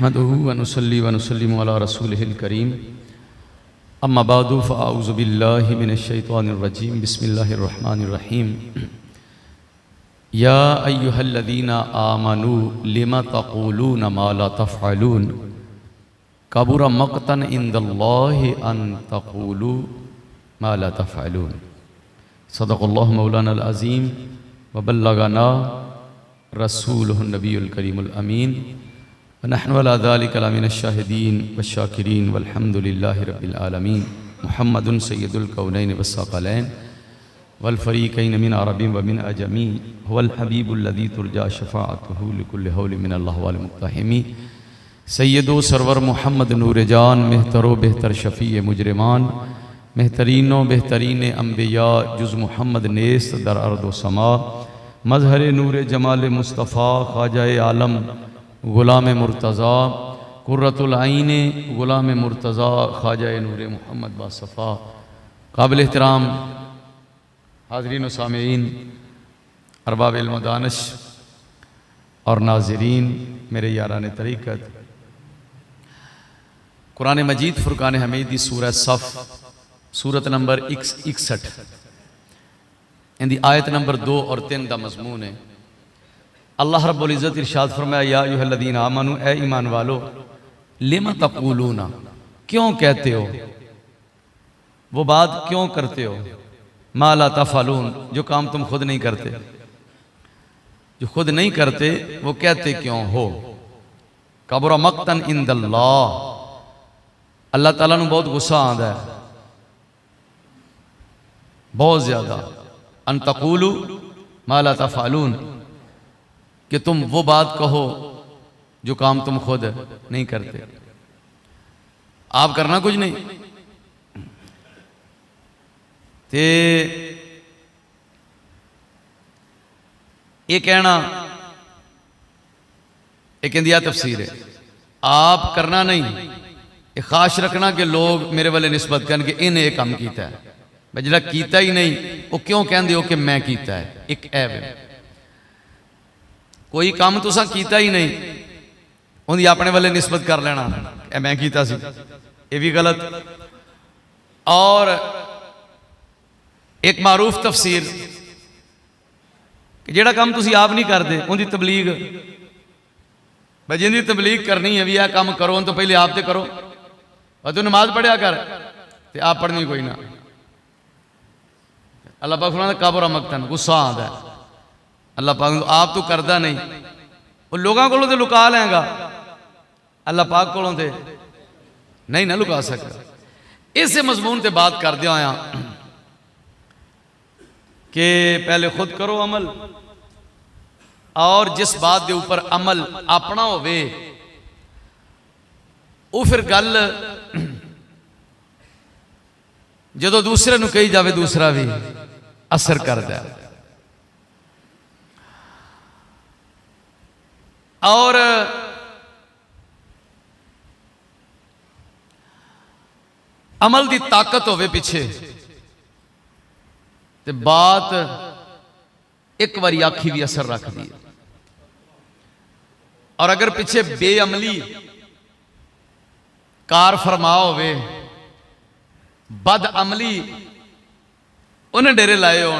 नहमदुहु व नुसल्ली व नुसल्लिमु अला रसूलिहिल करीम अम्मा बादु फ़अऊज़ु बिल्लाहि मिनश शैतानिर रजीम बिस्मिल्लाहिर रहमानिर रहीम या अय्युहल्लज़ीना आमनू लिमा तक़ूलूना मा ला तफ़अलून कबुरा मक़तन इंदल्लाहि अन तक़ूलू मा ला तफ़अलून सदक़ल्लाहु मौलानाल अज़ीम व बल्लगना रसूलुहुन नबियुल करीमुल अमीन व नहनु अला ज़ालिका लमिनश शाहिदीन वश्शाकिरीन वल्हम्दुलिल्लाहि रब्बिल आलमीन मुहम्मदुन सय्यदुल कौनैन वस्सक़लैन वल फ़रीक़ैन मिन अरबिन व मिन अजमी हुवल हबीबुल्लज़ी तुरजा शफ़ाअतुहु लिकुल्लि हौलिन मिनल्लाहि वल मुक़्तहिमी सय्यदो सरवर मुहम्मद नूर जान मेहतरो बेहतर शफ़ी मुजरिमान बेहतरीनो बेहतरीन अम्बिया जुज़ मुहम्मद नेस्त दर अर्दो समा मज़हर नूर जमाल मुस्तफ़ा ख्वाजा आलम ग़ुलाम मुर्तज़ा कुर्रतुल आइन ग़ुलाम मुर्तज़ा ख्वाजा नूर मुहम्मद बासफ़ा काबिल एहतराम हाज़रीन व सामीईन अरबाब इल्म व दानिश और नाज़रीन मेरे यारान तरीक़त कुरान मजीद फ़ुरक़ान हमीदी सूरह सफ़ सूरत नंबर 61 इंदी आयत नंबर 2 और 3 का मज़मून है। अल्लाह रब्बुल इज़्ज़त इरशाद फरमाया या अय्युहल्लज़ीना आमनू ए ईमान वालो लिमा तक़ूलूना क्यों कहते हो, वो बात क्यों करते हो, मा ला तफ़अलून जो काम तुम खुद नहीं करते, जो खुद नहीं करते वो कहते क्यों हो। कबुरा मक़तन इंदल्लाह अल्लाह ताला नू बहुत गुस्सा आंदा है, बहुत ज़्यादा। अन तक़ूलू मा ला तफ़अलून कि तुम वो बात कहो जो काम तुम खुद नहीं करते, आप करना कुछ नहीं ते ये कहना एक इंदिया तफसीर है। आप करना नहीं, ये खास रखना कि लोग मेरे वाले निस्बत करन कि इन्हें एक काम किया है, मैं जिहड़ा कीता ही नहीं वो क्यों कहंदे हो कि मैं कीता है। एक ऐब है, कोई काम तुसा कीता ही नहीं उन्हें अपने वाले निस्बत कर लेना मैं कीता सी, ये भी गलत। और एक मारूफ तफसीर कि जेड़ा काम तुसी आप नहीं करते उनकी तबलीग, भाई जिंदी तबलीग करनी है भी यह काम करो तो पहले आप तो करो, और तू नमाज पढ़िया कर ते आप पढ़नी कोई ना। अल्लाह पाक फरमाता कबुरा मक़तन गुस्सा आता है अल्लाह पाक आप तो करता नहीं, वो लोगों को तो लुका लेगा, अल्लाह पाक को नहीं ना लुका सकता। इस मजमून से बात कर दिया आया कि पहले खुद करो अमल, और जिस बात के ऊपर अमल अपना होवे वो फिर गल जो दूसरे नू कही जाए दूसरा भी असर करता है। और अमल की ताकत होवे पीछे ते बात एक बारी आखी भी असर रखती है, और अगर पीछे बेअमली कार फरमा होवे बद अमली उन्हें डेरे लाए हो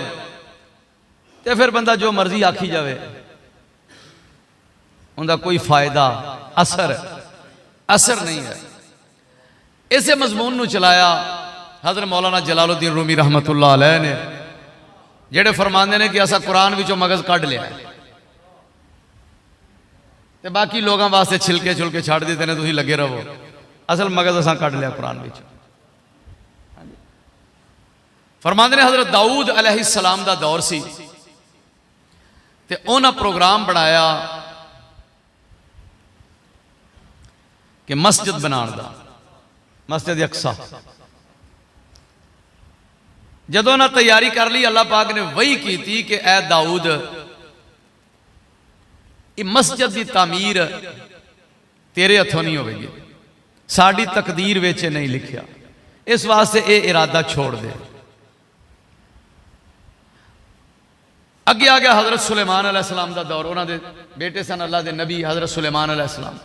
तो फिर बंदा जो मर्जी आखी जाए उनका कोई फायदा असर नहीं है। इसे मजमून नू चलाया हज़रत मौलाना जलालुद्दीन रूमी रहमतुल्लाह अलैह ने, जेड़े फरमाते ने कि असा कुरान विचों मगज कढ़ लिया ते बाकी लोगों वास्ते छिलके छुलके छड़ देते हैं, तुसीं लगे रहो, असल मगज असा कढ़ लिया कुरान विच। फरमाते ने हज़रत दाऊद अलैहिस्सलाम दा दौर सी ते उन्हें प्रोग्राम बनाया कि मस्जिद बनाने का, मस्जिद अक्सा। जदों उन्हें तैयारी कर ली अल्लाह पाक ने वही की थी कि ऐ दाऊद मस्जिद की तामीर तेरे हथों नहीं होगी, साड़ी तकदीर विच नहीं लिखिया, इस वास्ते ये इरादा छोड़ दे। अगे आ गया हज़रत सुलेमान अलैहिस्सलाम का दौर, उन्होंने बेटे सन अल्लाह के नबी हज़रत सुलेमान अलैहिस्सलाम।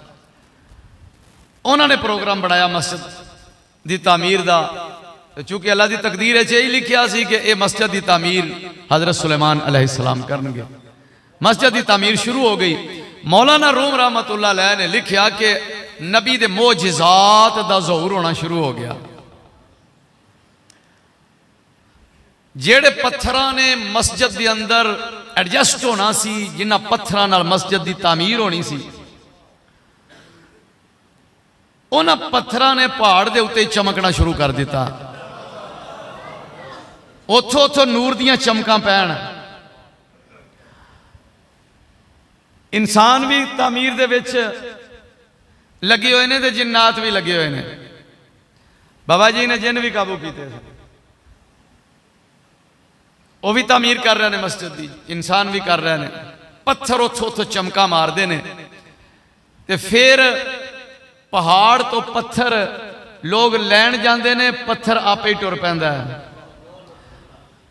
उन्होंने प्रोग्राम बनाया मस्जिद की तामीर का। चूँकि अल्लाह की तकदीर यही लिखा सी कि यह मस्जिद की तामीर हज़रत सुलेमान अलैहिस्सलाम करनगे। मस्जिद की तामीर शुरू हो गई। मौलाना रूम रहमतुल्लाह अलैह ने लिखा कि नबी दे मोजिज़ात दा ज़हूर होना शुरू हो गया। जेड़े पत्थरां ने मस्जिद के अंदर एडजस्ट होना सी, जिन्हां पत्थरां नाल मस्जिद की तामीर होनी सी, उन्हां पत्थरां ने पहाड़ के उत्ते चमकना शुरू कर दिता। उथों उथों नूर दियां चमकां पैण। इंसान भी तामीर दे विच लगे हुए ने ते जिन्नात भी लगे हुए ने। बाबा जी ने जिन भी काबू किए, वो भी तामीर कर रहे हैं मस्जिद की, इंसान भी कर रहे हैं। पत्थर उथों उथों चमका मारते हैं ते फिर पहाड़ तो पत्थर लोग लैन जाते हैं, पत्थर आपे ही टुर पैंदा है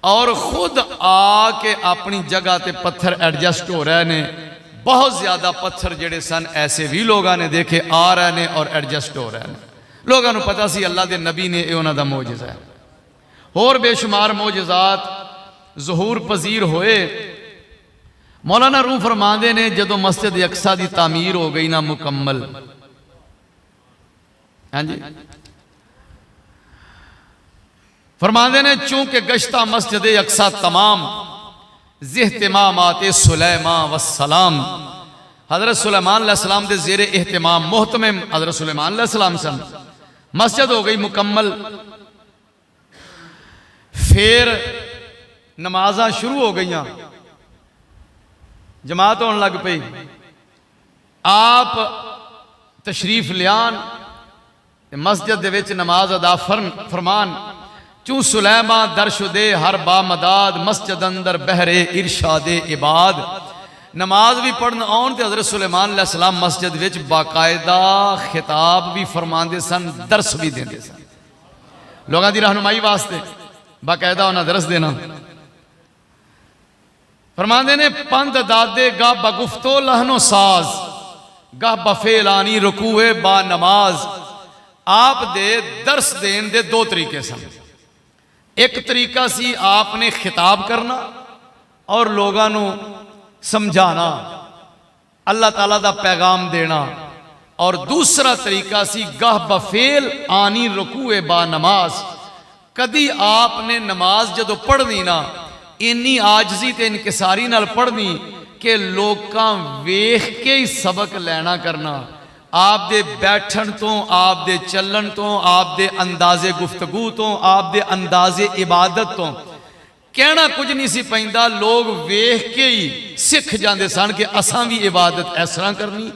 और खुद आके अपनी जगह ते पत्थर एडजस्ट हो रहे हैं। बहुत ज्यादा पत्थर जेड़े सन ऐसे भी लोगों ने देखे आ रहे हैं और एडजस्ट हो रहे हैं। लोगों को पता सी अल्लाह के नबी ने यह उन्हों का मोजिज़ा है। होर बेशुमार मोजिज़ात ज़हूर पजीर होए। मौलाना रूह फरमाते ने जदों मस्जिद अक्सा की तामीर हो गई ना मुकम्मल, हाँ जी, फरमाते ने चूंकि गश्ता मस्जिद अक्सा तमाम ज़िहतिमामात सुलैमा वस्सलाम, हज़रत सुलेमान अलैहिस्सलाम के ज़ेरे एहतिमाम मोहतमिम हज़रत सुलेमान अलैहिस्सलाम सन। मस्जिद हो गई मुकम्मल। फिर नमाज़ां शुरू हो गई, जमात होने लग पई। आप तशरीफ लियान मस्जिद दे विच नमाज अदा फरमान। चूं सुलैमा दरशुदे हर बामदाद मस्जिद अंदर बहरे इरशादे इबाद। नमाज भी पढ़न आउन ते हज़रत सुलेमान अलैहिस्सलाम मस्जिद विच बाकायदा खिताब भी फरमाते सन, दर्स भी देंदे सन। लोगों की रहनुमाई वास्ते बाकायदा उन्हें दर्स देना। फरमाते ने पंद दादे गा बगुफ्तो लहनो साज, गा बफेलानी रुकूए बा नमाज। आप दे दर्स देन दे दो तरीके सन। एक तरीका सी आपने खिताब करना और लोगों को समझाना, अल्लाह ताला दा पैगाम देना, और दूसरा तरीका सी गाह बफेल आनी रुकूए बा नमाज। कदी आपने नमाज जदों पढ़नी ना इन्नी आजजी ते इनकिसारी नाल पढ़नी कि लोकां वेख के ही सबक लेना करना। आप दे बैठन तो, आप दे चलन तो, आप दे अंदाजे गुफ्तगू तो, आप दे अंदाजे इबादत तो कहना कुछ नहीं सी पैंदा। लोग वेख के ही सिख जाते सन कि असां भी इबादत इस तरह करनी,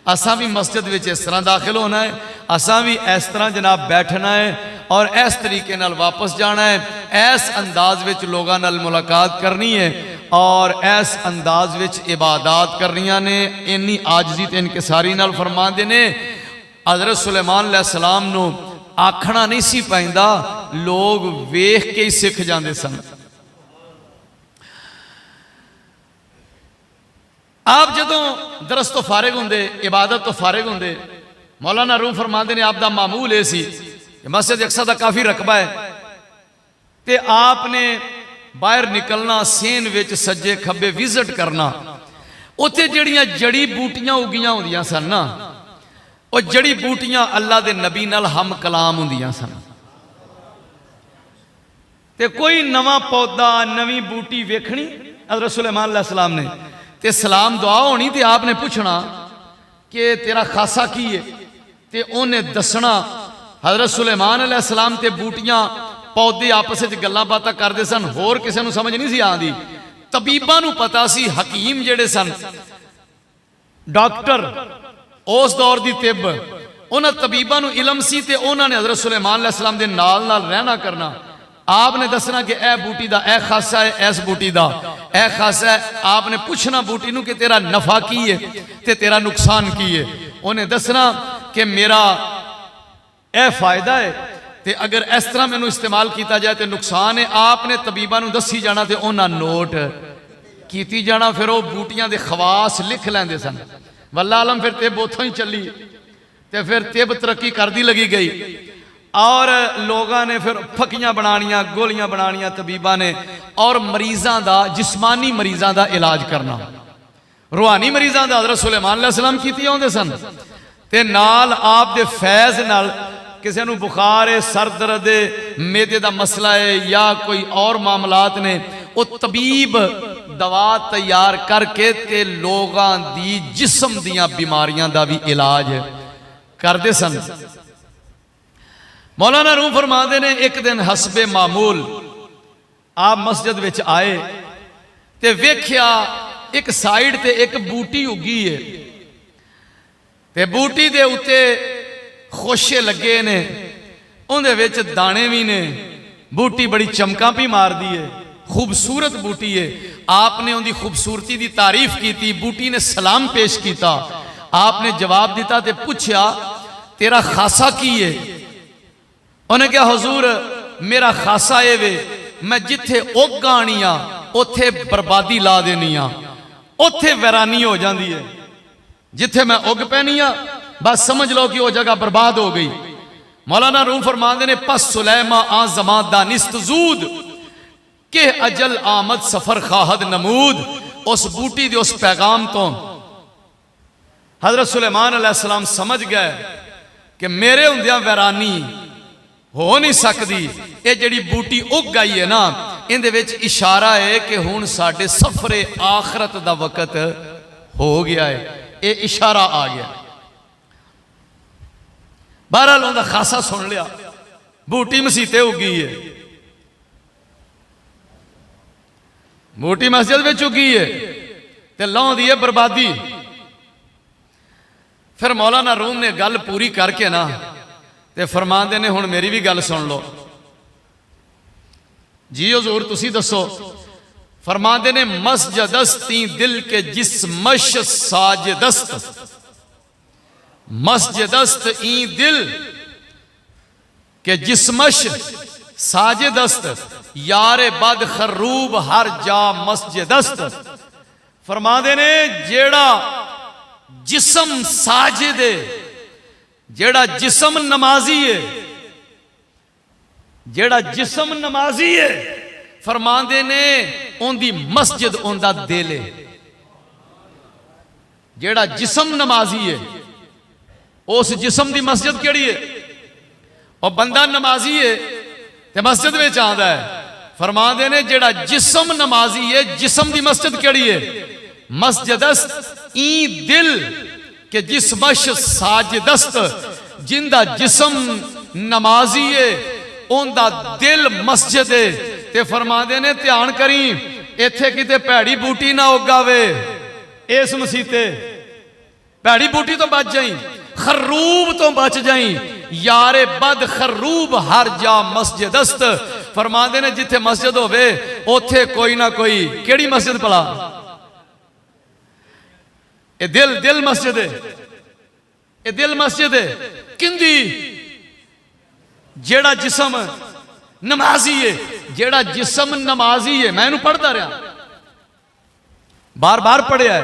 असां भी मस्जिद में इस तरह दाखिल होना है, असां भी इस तरह जनाब बैठना है और इस तरीके नाल वापस जाना है, इस अंदाज विच लोगों नाल मुलाकात करनी है और इस अंदाज विच इबादत करनियां ने। इन्नी आजजी ते इनकिसारी नाल फरमांदे ने हज़रत सुलेमान अलैहिस्सलाम नू आखना नहीं सी पैंदा, लोग वेख के ही सिख जाते सन। आप जदों दरस तो फारिग होंदे, इबादत तो फारिग होंदे, मौलाना रूह फरमाते ने आपका मामूल ये सी कि मस्जिद अक्सा का काफ़ी रकबा है ते आपने बाहर निकलना, सेन विच सज्जे खब्बे विजिट करना। उत्थे जड़ियां जड़ी बूटियां उगियां होंदियां सन ना, वो जड़ी बूटियां अल्लाह दे नबी नाल हम कलाम होंदियां सन। ते कोई नवा पौधा नवी बूटी वेखनी हज़रत सुलेमान अलैहिस्सलाम ने ते सलाम दुआ होनी ते आपने पूछना कि तेरा खासा की है, ते उन्हें दसना। हज़रत सुलेमान अलैहिस्सलाम ते बूटियां पौधे आपस में गल्लां बातां करते सन, होर किसी को समझ नहीं सी आती। तबीबां नूं पता सी, हकीम जेड़े सन, डॉक्टर उस दौर की तिब, उन्हां तबीबां नूं इलम सी ते उन्होंने हज़रत सुलेमान अलैहिस्सलाम दे नाल नाल रहना करना। आपने दसना कि यह बूटी का यह खासा है, इस बूटी का यह खासा है। आपने पूछना बूटी नूं कि तेरा नफा की है ते तेरा नुकसान की है। उन्हें दसना कि मेरा यह फायदा है ते अगर इस तरह मैनू इस्तेमाल किया जाए तो नुकसान है। आपने तबीबा नूं दसी जाना ते उन्हां नोट की जाना। फिर वो बूटियां दे खवास लिख लेंदे सन। वल्ला आलम फिर ते बोथों ही चली। तो फिर तिब तरक्की करती लगी गई और लोगों ने फिर फकियां बनानियां, गोलियां बनानियां तबीबा ने, और मरीज़ों का, जिस्मानी मरीज़ों का इलाज करना। रूहानी मरीज़ों का हज़रत सुलेमान अलैहिस्सलाम कीती आउंदे सन, ते नाल आप दे फैज़ नाल किसी नूं बुखार है, सर दर्द है, मेदे का मसला है या कोई और मामलात ने, वो तबीब दवा तैयार करके ते लोगों दी जिस्म दियां बीमारियां का भी इलाज करते सन। मौलाना रूम फरमाते ने एक दिन हसबे मामूल आप मस्जिद विच आए ते वेख्या एक साइड ते एक बूटी उगी है, ते बूटी दे उत्ते खोशे लगे ने, उहदे विच दाने भी ने, बूटी बड़ी चमका भी मार दी है, खूबसूरत बूटी है। आपने उनकी खूबसूरती की तारीफ की, बूटी ने सलाम पेश किया, आपने जवाब दिता ते पूछया तेरा खासा की है? उन्हें क्या हुजूर मेरा खासा ये वे, मैं जिथे उग आनी आ उथे बर्बादी ला देनी आ, उथे वैरानी हो जाती है, जिथे मैं उग पैनी आ बस समझ लो कि वह जगह बर्बाद हो गई। मौलाना रूम फरमाते ने पस सुलैमा आ जमा दानिस्त जूद के अजल आमद सफर खाहद नमूद। उस बूटी दे उस पैगाम तो हजरत सुलेमान अलैहिस्सलाम समझ गए कि मेरे हुंदियां वैरानी हो नहीं सकती, ये जिहड़ी बूटी उग गई है ना, इहदे विच इशारा है कि हुण साडे सफरे आखरत दा वक्त हो गया है, ये इशारा आ गया। बहरहाल उनका खासा सुन लिया, बूटी मसीते उगी है, बूटी मस्जिद में उगी है, ते लाउंदी है बर्बादी। फिर मौलाना रूम ने गल पूरी करके ना ते फरमाते ने हुण मेरी भी गल सुन लो जी हुजूर तुसी दसो। फरमाते ने मस्जिदस्ती दिल के जिस्मश साजिदस्त, मस्जिदस्त ई दिल के जिस्मश साजिदस्त, यारे बद खरूब हर जा मस्जिदस्त। फरमाते ने जेड़ा जिस्म साजिद है, जेड़ा जिस्म नमाजी है, जेड़ा जिस्म नमाजी है, फरमाते ने उनकी मस्जिद उनका दिल है। जेड़ा जिस्म नमाजी है उस जिस्म की मस्जिद केड़ी है? और बंदा नमाजी है ते मस्जिद में आता है। फरमाते ने जेड़ा जिस्म नमाजी है, जिस्म की मस्जिद केड़ी है? मस्जिदस्त ई दिल के जिस्मश साजिदस्त, जिंदा जिस्म नमाजी है उनका दिल मस्जिद है। ते फरमाते ने ध्यान करी इत्थे किते भैड़ी बूटी ना उगावे, इस मसीते भैड़ी बूटी तो बच जाई, खरूब तो बच जाई, यारे बद खरूब हर जा मस्जिदस्त। फरमाते ने जिथे मस्जिद होवे उथे कोई ना कोई, केड़ी मस्जिद भला? ये दिल, दिल मस्जिद है, ये दिल मस्जिद है किंदी? जेड़ा जिस्म नमाजी है, जेड़ा जिस्म नमाजी है। मैं इन्हू पढ़ता रहा, बार बार पढ़िया है,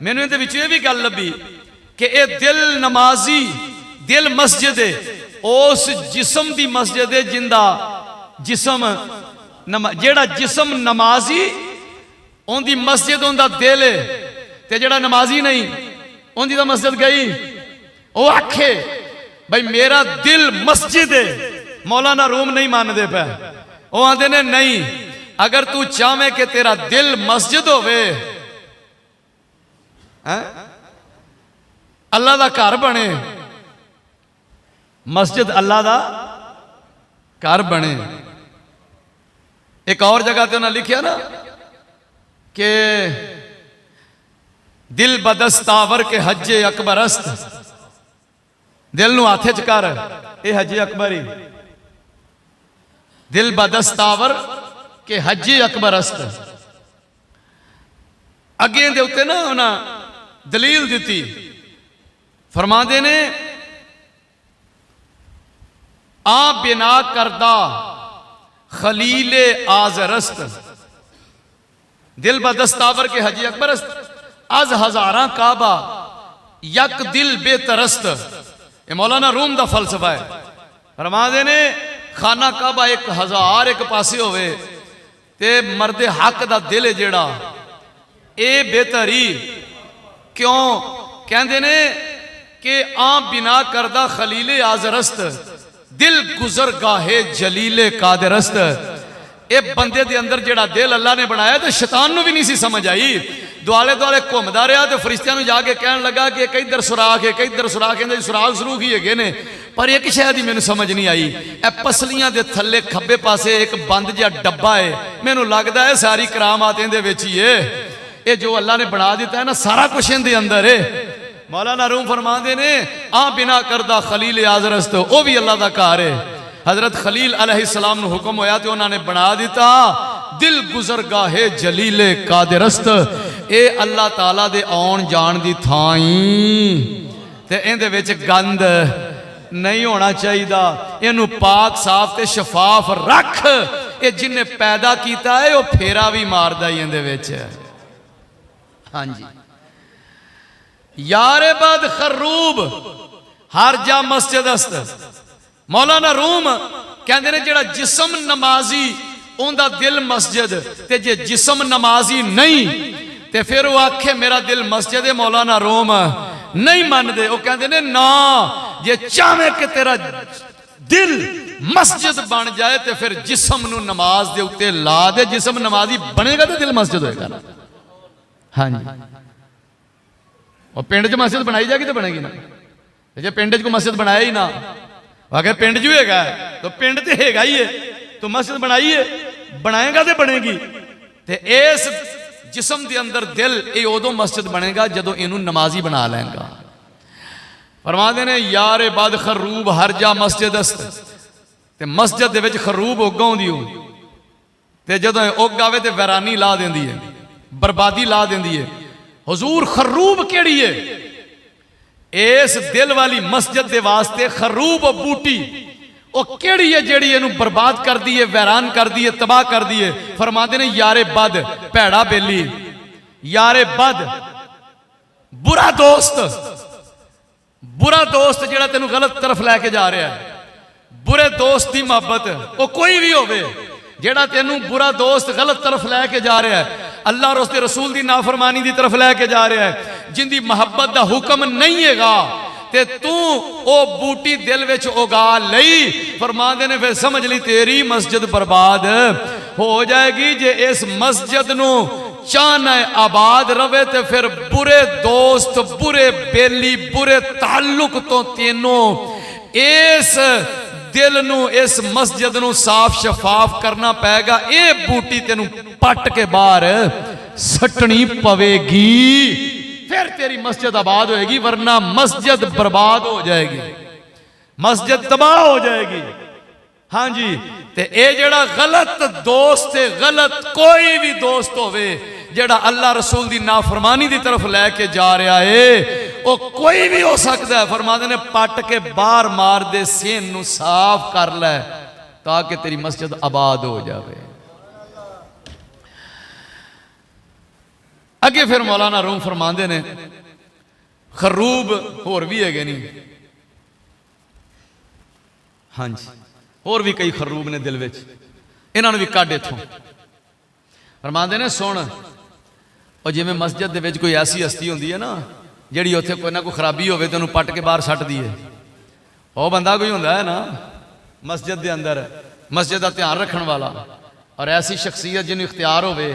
मैनू इहदे विच इह भी गल लभी कि यह दिल नमाजी, दिल मस्जिद है उस जिस्म की मस्जिद है जिंदा जिस्म जेड़ा जिस्म नमाजी उनकी मस्जिद उनका दिल है, ते जेड़ा नमाजी नहीं उनकी तो मस्जिद गई। वो आखे भाई मेरा दिल मस्जिद है, मौलाना रूम नहीं मानते पे, वो आते ने नहीं, अगर तू चाहे कि तेरा दिल मस्जिद होवे, अल्लाह का घर बने, मस्जिद अल्लाह का घर बने। एक और जगह पे उन्हें लिखा ना कि दिल बदस्तावर के हजे अकबरस्त, दिल नू हाथे च कर, ये हजे अकबर ही, दिल बदस्तावर के हजे अकबरस्त। अगे दे उत्ते ना उन्हें दलील दी, फरमाते ने आ बिना करदा खलीले आजरस्त, दिल बदस्तावर के हजी अकबरस्त, अज हजारा काबा यक दिल बेतरस्त। ये मौलाना रूम का फलसफा है। फरमाते ने खाना काबा 1000 एक पासे होवे ते मर्दे हक दा दिल है जेड़ा ये बेहतर ही क्यों कहते ने कि आ बिना करदा खलीले आजरस्त दिल गुजर गाहे जलीले कादरस्त। ये बंदे दे अंदर जेड़ा दिल अल्लाह ने बनाया तो शैतान नू भी नहीं सी समझ आई। दुआले दुआले घूमदा रहा तो फरिश्तियां नू जाके कहन लगा कि किधर सुराख है किधर सुराख है, सुराख सरूख ही है ने, पर एक शायद ही मैनू समझ नहीं आई। ए पसलियां दे थल्ले खब्बे पासे एक बंद जिहा डब्बा है, मैनू लगदा है सारी करामात इहदे विच ही है। ये जो अल्लाह ने बना दिता है ना सारा कुछ इहदे अंदर है। मौलाना रूम फरमाते ने आ बिना करदा खलील आजरस्त वो भी अल्लाह दा घर है। हजरत खलील अलैहिस्सलाम नू हुक्म होया तो उन्होंने बना दिता दिल गुजर गाहे जलीले कादरस्त। ये अल्लाह ताला दे आउण जाण दी थाई ते इहदे विच गंद नहीं होना चाहिए। इनू पाक साफ ते शफाफ रख। ये जिन्हें पैदा किया है वह फेरा भी मारदा ही इहदे विच। हाँ जी यारे बद खरूब हर जा मस्जिद अस्त। मौलाना रूम कहते ने जेड़ा जिस्म नमाजी उनका दिल मस्जिद ते जे जिस्म नमाजी नहीं ते फिर वो आखे मेरा दिल मस्जिद है। मौलाना रूम नहीं मानते, वो कहते ने ना जे चाहे कि तेरा दिल मस्जिद बन जाए तो फिर जिस्म नू नमाज दे उत्ते ला दे। जिस्म नमाजी बनेगा तो दिल मस्जिद होएगा ना। हाँ जी और पिंड च मस्जिद बनाई जाएगी तो बनेगी ना। जे पिंड च कोई मस्जिद बनाया ही ना, अगर पिंड च है तो पिंड तो हैगा ही है, तो मस्जिद बनाई है बनाएगा तो बनेगी। तो इस जिस्म के अंदर दिल ये उदों मस्जिद बनेगा जदों इनू नमाजी बना लेगा। फरमाते ने यार बद खरूब हर जा मस्जिद अस्त। ते मस्जिद दे विच खरूब उग आउंदी हो ते जदों उग आवे ते वैरानी ला देंदी है, बर्बादी ला देंदी है। हुजूर खरूब केड़ी है? इस दिल वाली मस्जिद दे वास्ते खरूब बूटी वो केड़ी है जेड़ी इनू बर्बाद कर दी है, वैरान कर दी है, तबाह कर दी है। फरमाते ने यारे बद भैड़ा बेली, यारे बद बुरा दोस्त। बुरा दोस्त जेड़ा तेनू गलत तरफ लैके जा रहा है। बुरे दोस्त की मोहब्बत वो कोई भी होवे जेड़ा तेनू बुरा दोस्त गलत तरफ लैके जा रहा है, अल्लाह और उसके रसूल की नाफरमानी की तरफ लैके जा रहा है, जिंदी मोहब्बत का हुक्म नहीं हैगा ते तू ओ बूटी दिल विच उगा लई। फरमाते ने फिर समझ ली तेरी मस्जिद बर्बाद हो जाएगी। जे इस मस्जिद नू चाहना आबाद रवे तो फिर बुरे दोस्त, बुरे बेली, बुरे ताल्लुक तो तेनों इस दिल नू, इस मस्जिद नू साफ शफाफ करना पैगा। ये बूटी तेनू पट के बाहर सटनी पवेगी, फिर तेरी मस्जिद आबाद होएगी, वरना मस्जिद बर्बाद हो जाएगी, मस्जिद तबाह हो जाएगी। हाँ जी ते ये जेड़ा गलत दोस्त है, गलत कोई भी दोस्त होवे जेड़ा अल्लाह रसूल दी नाफरमानी दी तरफ लैके जा रहा है, वो कोई भी हो सकता है। फरमाते ने पट के बाहर मार दे, सेन नू साफ कर ले ताकि तेरी मस्जिद आबाद हो जाए। अगे फिर मौलाना रूम फरमाते ने खरूब होर भी है नहीं। हाँ जी होर भी कई खरूब ने दिल विच, इन्होंने भी कढ़ इथों। फरमाते ने सुन और जिवें मस्जिद दे विच कोई ऐसी हस्ती होंदी है ना जिहड़ी उत्थे कोई ना कोई खराबी होवे ते उहनूं पट के बाहर सट दी है, वह बंदा कोई हुंदा है ना मस्जिद दे अंदर, मस्जिद का ध्यान रखने वाला, और ऐसी शख्सियत जिन्होंने इख्तियार होवे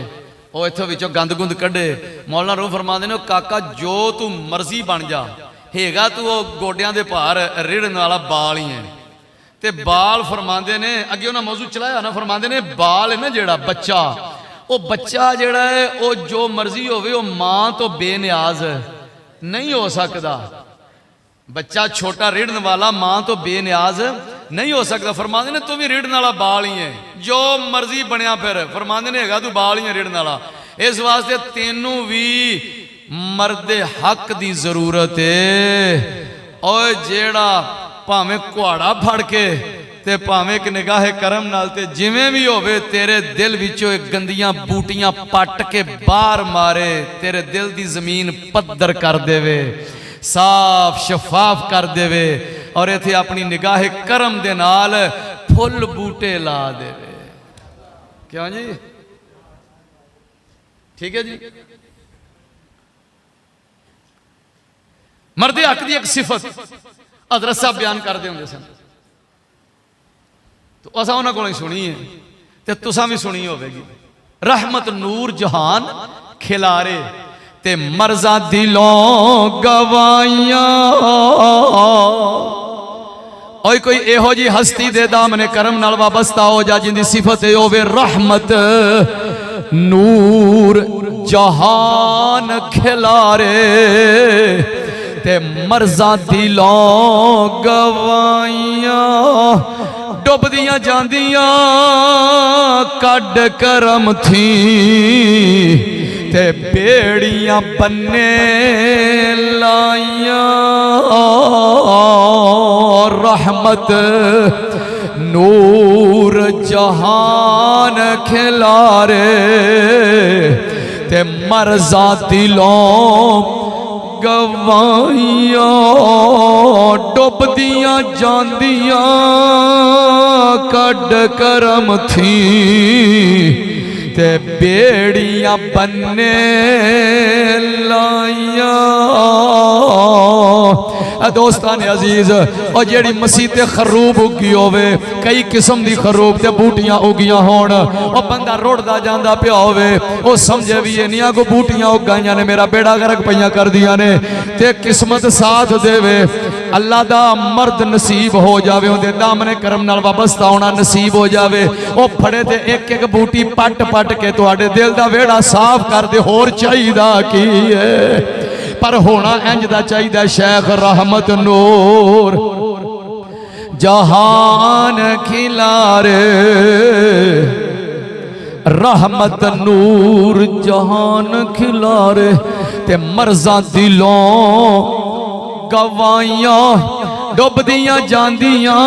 वो इत्थों विचों गंद गुंद कढ़े। मौलाना रूम फरमाते ने काका जो तू मर्जी बन जा, हैगा तू वो गोडियां दे भार रिड़न वाला बाल ही है। ते बाल फरमाते ने अगे उन्हें मौजू चलाया ना, फरमाते ने बाल है ना जेड़ा बच्चा, वो बच्चा जेड़ा है वो जो मर्जी होवे वो मां तो बेनियाज नहीं हो सकता। बच्चा छोटा रिड़न वाला मां तो बेनियाज नहीं हो सकता। फरमाते ने तू भी रिड़न वाला बाल ही है, जो मर्जी बनया फिर। फरमाते ने हैगा तू बाल ही है रिड़न वाला। इस वास्ते तेनू भी मर्दे हक की जरूरत है। और जेड़ा भावें कुहाड़ा फड़ के ते भावें एक निगाह करम नाल ते जिवें भी होवे तेरे दिल विचों एक गंदियां बूटियां पट के बाहर मारे, तेरे दिल की जमीन पद्धर कर देवे, साफ शफाफ कर देवे। और इत्थे अपनी निगाह करम दे नाल फुल बूटे ला दे। क्यों जी? ठीक है जी। मर्दे हक की एक सिफत हज़रत साहब बयान करते होंगे सन, तो असा उन्होंने को सुनी है तो तुसा भी सुनी होगी। रहमत नूर जहान खिलारे ते मर्जा दिलों गवाइयां। और कोई एहो जी हस्ती दे दामने करम नाल वाबस्ता हो जा जिंदी सिफत होवे रहमत नूर जहान खिलारे ते मर्जा दिलों गवाइयां। डुबदियां जांदियां कड करम थी ते बेड़ियां बन्ने लाइयां। रहमत नूर जहान खिलारे ते मर्जा दिलों गवाइयां। डुबदियां जांदियां कड करम थी ते बेड़ियां बन्ने लाइयां। दोस्तान अजीज और जेड़ी मसीते खरूब उगी होवे, कई किस्म दी खरूब ते बूटियां उगियां होण, और बंदा रुड़दा जांदा पिया होवे, वो समझे भी ये नहीं को बूटियां उगाइयां ने मेरा बेड़ा गर्क पईयां कर दियां ने, ते किस्मत साथ देवे अल्लाह दा मर्द नसीब हो जावे, उहदे दामने करम नाल वाबस्ता होना नसीब हो जावे। वो फड़े ते एक एक बूटी पट पट के तुहाडे दिल दा वेड़ा साफ कर दे। होर चाहीदा की है? पर होना इंज दा चाहिदा। शेख रहमत नूर जहान खिलारे, रहमत नूर जहान खिलारे ते मर्जा दिलों गवाइयां। डुबदियां जांदियां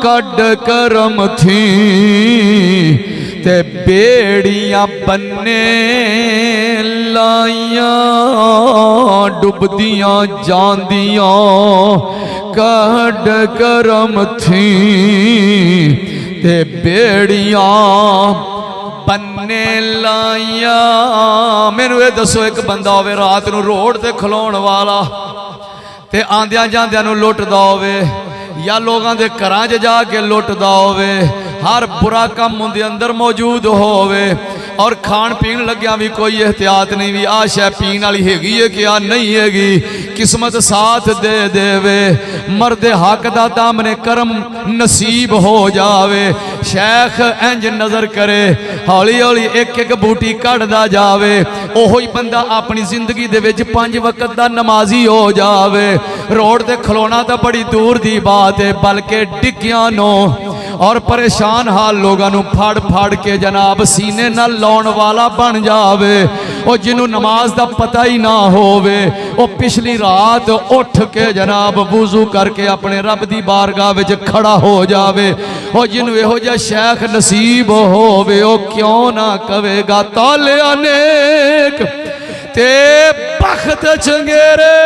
कड करम थी ते बेड़ियां बन्ने लाइयां। डुबदियां जांदियां कड करम थी ते बेड़ियां बन्ने लाइयां। मैनू ये दसो, एक बंदा होवे रात नू रोड ते खलोण वाला ते आंदियां जांदियां नू लुटदा होवे, या लोगों के घरां च जाके लुटदा होवे, हर बुरा काम उनके अंदर मौजूद होवे, और खान पीन लग्या भी कोई एहतियात नहीं भी आ शै पीन वाली हैगी है क्या नहीं हैगी। किस्मत साथ दे देवे, मर्दे हक दा दामने करम नसीब हो जावे। शेख इंज नजर करे, हौली हौली एक एक बूटी कढ़दा जावे, ओही बंदा अपनी जिंदगी दे विच 5 वक्त दा नमाजी हो जावे। रोड ते खलोना तो बड़ी दूर दी बात है, बल्कि डिग्गियां नो और परेशान हाल लोगों फड़ फड़ के जनाब सीने नाल लाउण वाला बन जावे। और जिन्हों नमाज का पता ही ना होवे, वो पिछली रात उठ के जनाब वुजू करके अपने रब की बारगाह विच खड़ा हो जावे। और जिन्हों इहो जिहा शेख नसीब होवे, वो क्यों ना कवेगा ताले अनेक ते बख्त चंगेरे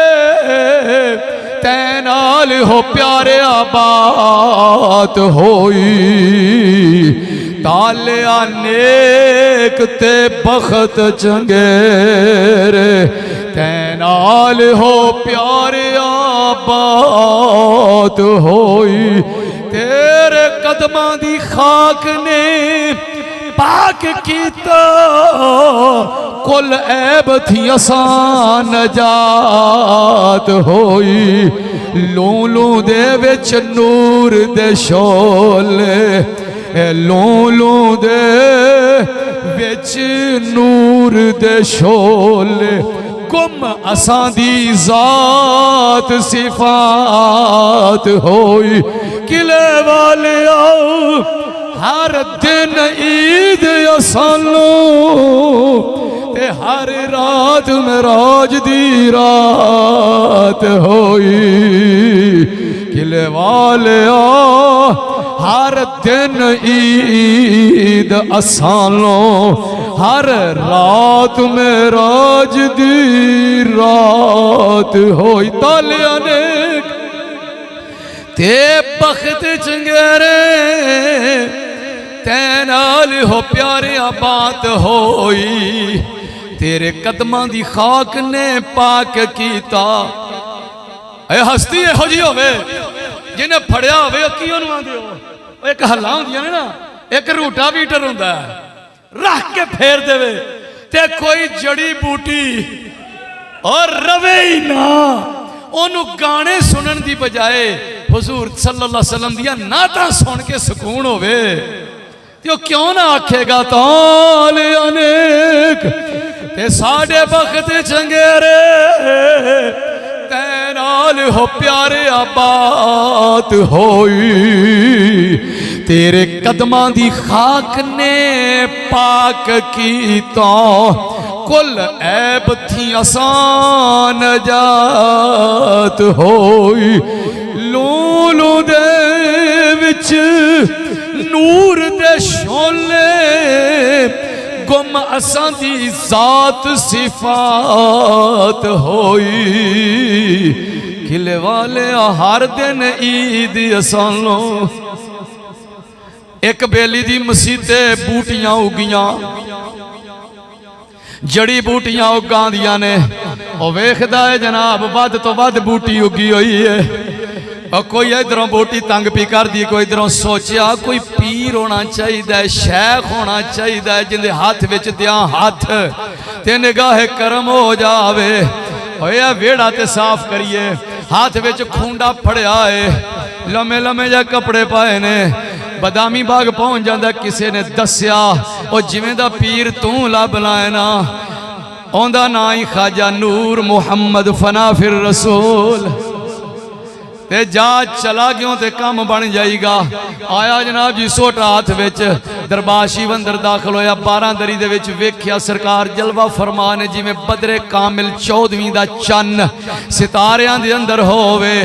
तैनाल हो प्यारे बात होई। ताले अनेक ते बख्त चंगेरे तैनाल हो प्यारे बात होई। तेरे कदमां दी खाक ने पाक कीता, कुल ऐब थी आसान नजात होई। लूलू दे विच नूर दे शोले, लूलू दे विच नूर दे शोले, गुम असां दी जात सिफात होई। किले वाले आओ हर दिन ईद असानू, ते हर रात मेराज दी रात होई। किले वाले हर दिन ईद असानू, हर रात मेराज दी रात होई। ताले अनेक ते बख्त चंगेरे तैनाल हो प्यारे बात होई तेरे कदमां दी खाक ने पाक कीता। ए हस्ती इहो जी होवे जिन्हें फड़िया होवे की ओनू आंदे हो एक हल्ला होंदियां ने ना एक रूटा बीटर हुंदा है रख के फेर देवे ते कोई जड़ी बूटी और रवे ही ना ओनू गाने सुनन दी बजाए हुजूर सल्लल्लाहु अलैहि वसल्लम दियां नातां सुन के सुकून होवे ते ओ क्यों ना आखेगा ताल अनेक ते साडे बख्त चंगेरे तैनाल हो प्यारे बात होई तेरे कदमां दी खाक ने पाक कीता। कुल ऐब थी आसान जात होई लूलू दे विच नूर दे शोले गुम असां दी जात सिफात होई किले वाले हर दिन ईद असानों एक बेली दी मसीते बूटियां उगियां जड़ी बूटियां उगांदियां ने ओ वेखदा है जनाब वध तो वध बूटी उगी हुई है और कोई इधरों बूटी तंग पी कर दी कोई इधरों सोचा कोई पीर होना चाहिए शेख होना चाहिए जिंदे हाथ विच दियां हाथ ते निगाह करम हो जावे होया वेड़ा ते साफ करिए हाथ विच खूंडा फड़िया है लम्मे लम्मे जा कपड़े पाए ने बदामी बाग पहुंच जाता किसी ने दसिया वो जिवें दा पीर तू लभ लाए ना ओंदा ना ही खाजा नूर मुहम्मद फना फिर रसूल ते जा चला क्यों ते काम बन जाएगा। आया जनाब जी सोटा हाथ विच दरबार शिव अंदर दाखिल होया 12 दरी दे विच वेख्या सरकार जलवा फरमान जिवें बदरे कामिल 14वीं दा चन्न सितारियां दे अंदर होवे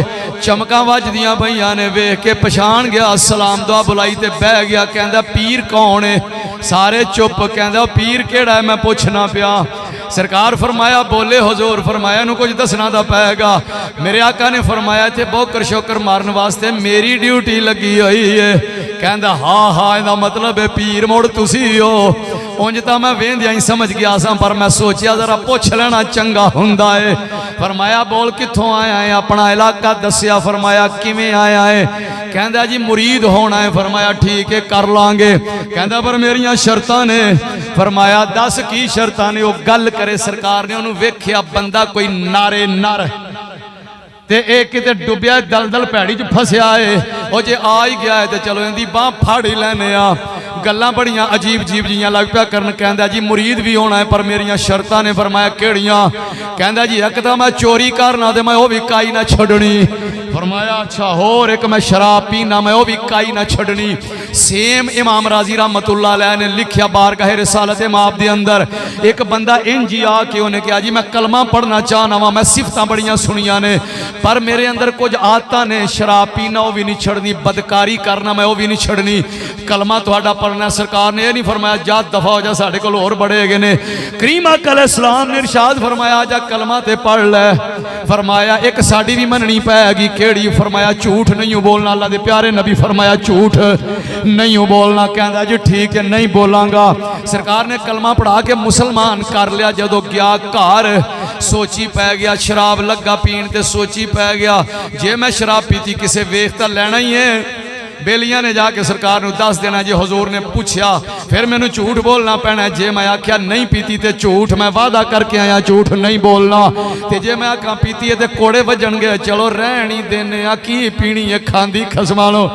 चमकां वजदियां पईयां ने वेख के पछाण गया सलाम दुआ बुलाई ते बह गया कहंदा पीर कौन है सारे चुप कहंदा पीर केड़ा है मैं पुछना पिया सरकार फरमाया बोले हुजूर फरमाया नू कुछ दसना दा पैगा मेरे आका ने फरमाया इत्थे बोकर शोकर मारन वास्ते मेरी ड्यूटी लगी हुई है कहंदा हाँ हाँ इहदा मतलब है पीर मुड़ तुसी हो उंज तां मैं वेंदियां ही समझ गया सा पर मैं सोचिया जरा पुछ लेना चंगा हुंदा है। फरमाया बोल कित्थों आया है अपना इलाका दसिया फरमाया किवें आया है कहंदा जी मुरीद होना है फरमाया ठीक है कर लांगे कहंदा पर मेरियां शर्तां ने फरमाया दस की शर्तां ने वो गल करे सरकार ने उन्होंने वेख्या बंदा कोई नारे नर ते एक किते डुबिया दलदल पैड़ी च फसिया है वो जे आ ही गया है तो चलो इहदी बांह फाड़ ही लैने आ गल्लां बड़ियां अजीब अजीब जियां लग पिया करन कहंदा जी मुरीद भी होना है पर मेरियां शर्तां ने फरमाया केड़ियां कहंदा जी एक तां मैं चोरी करना ते मैं वो भी काई ना छड्डनी फरमाया अच्छा होर एक मैं शराब पीना मैं वो भी काई ना छड्डनी सेम इमाम राजी रहमतुल्लाह अलैह ने लिखिया बारगाह रिसालत माप दे अंदर एक बंदा इंज ही आके उन्हें कहा जी मैं कलमा पढ़ना चाहना वा मैं सिफतां बड़ियां सुनिया ने पर मेरे अंदर कुछ आदतां ने शराब पीना वो भी नहीं छड़नी बदकारी करना मैं वो भी नहीं छड़नी कलमा तुहाडा पढ़ना सरकार ने यह नहीं फरमाया जा दफा हो जा साडे कोल होर बड़े हैगे ने करीम आका अलैहिस्सलाम ने इरशाद फरमाया जा कलमा ते पढ़ लै फरमाया एक साडी भी मननी पैगी केड़ी फरमाया झूठ नहीं बोलना अल्लाह दे प्यारे नबी फरमाया झूठ नहीं बोलना कहंदा जी ठीक है नहीं बोलांगा सरकार ने कलमा पढ़ा के मुसलमान कर लिया जदों गया घर सोची पै गया शराब लगा पीण ते सोची पै गया जे मैं शराब पीती किसे वेख तां लैना ही है बेलियां ने जाके सरकार नूं दस देना जे हुजूर ने पूछया फिर मैनू झूठ बोलना पैना जे मैं आख्या नहीं पीती ते झूठ मैं वादा करके आया झूठ नहीं बोलना ते जे मैं आखा पीती है ते कोड़े वजणगे चलो रहण ही देने आ की पीनी है खांदी खसमानो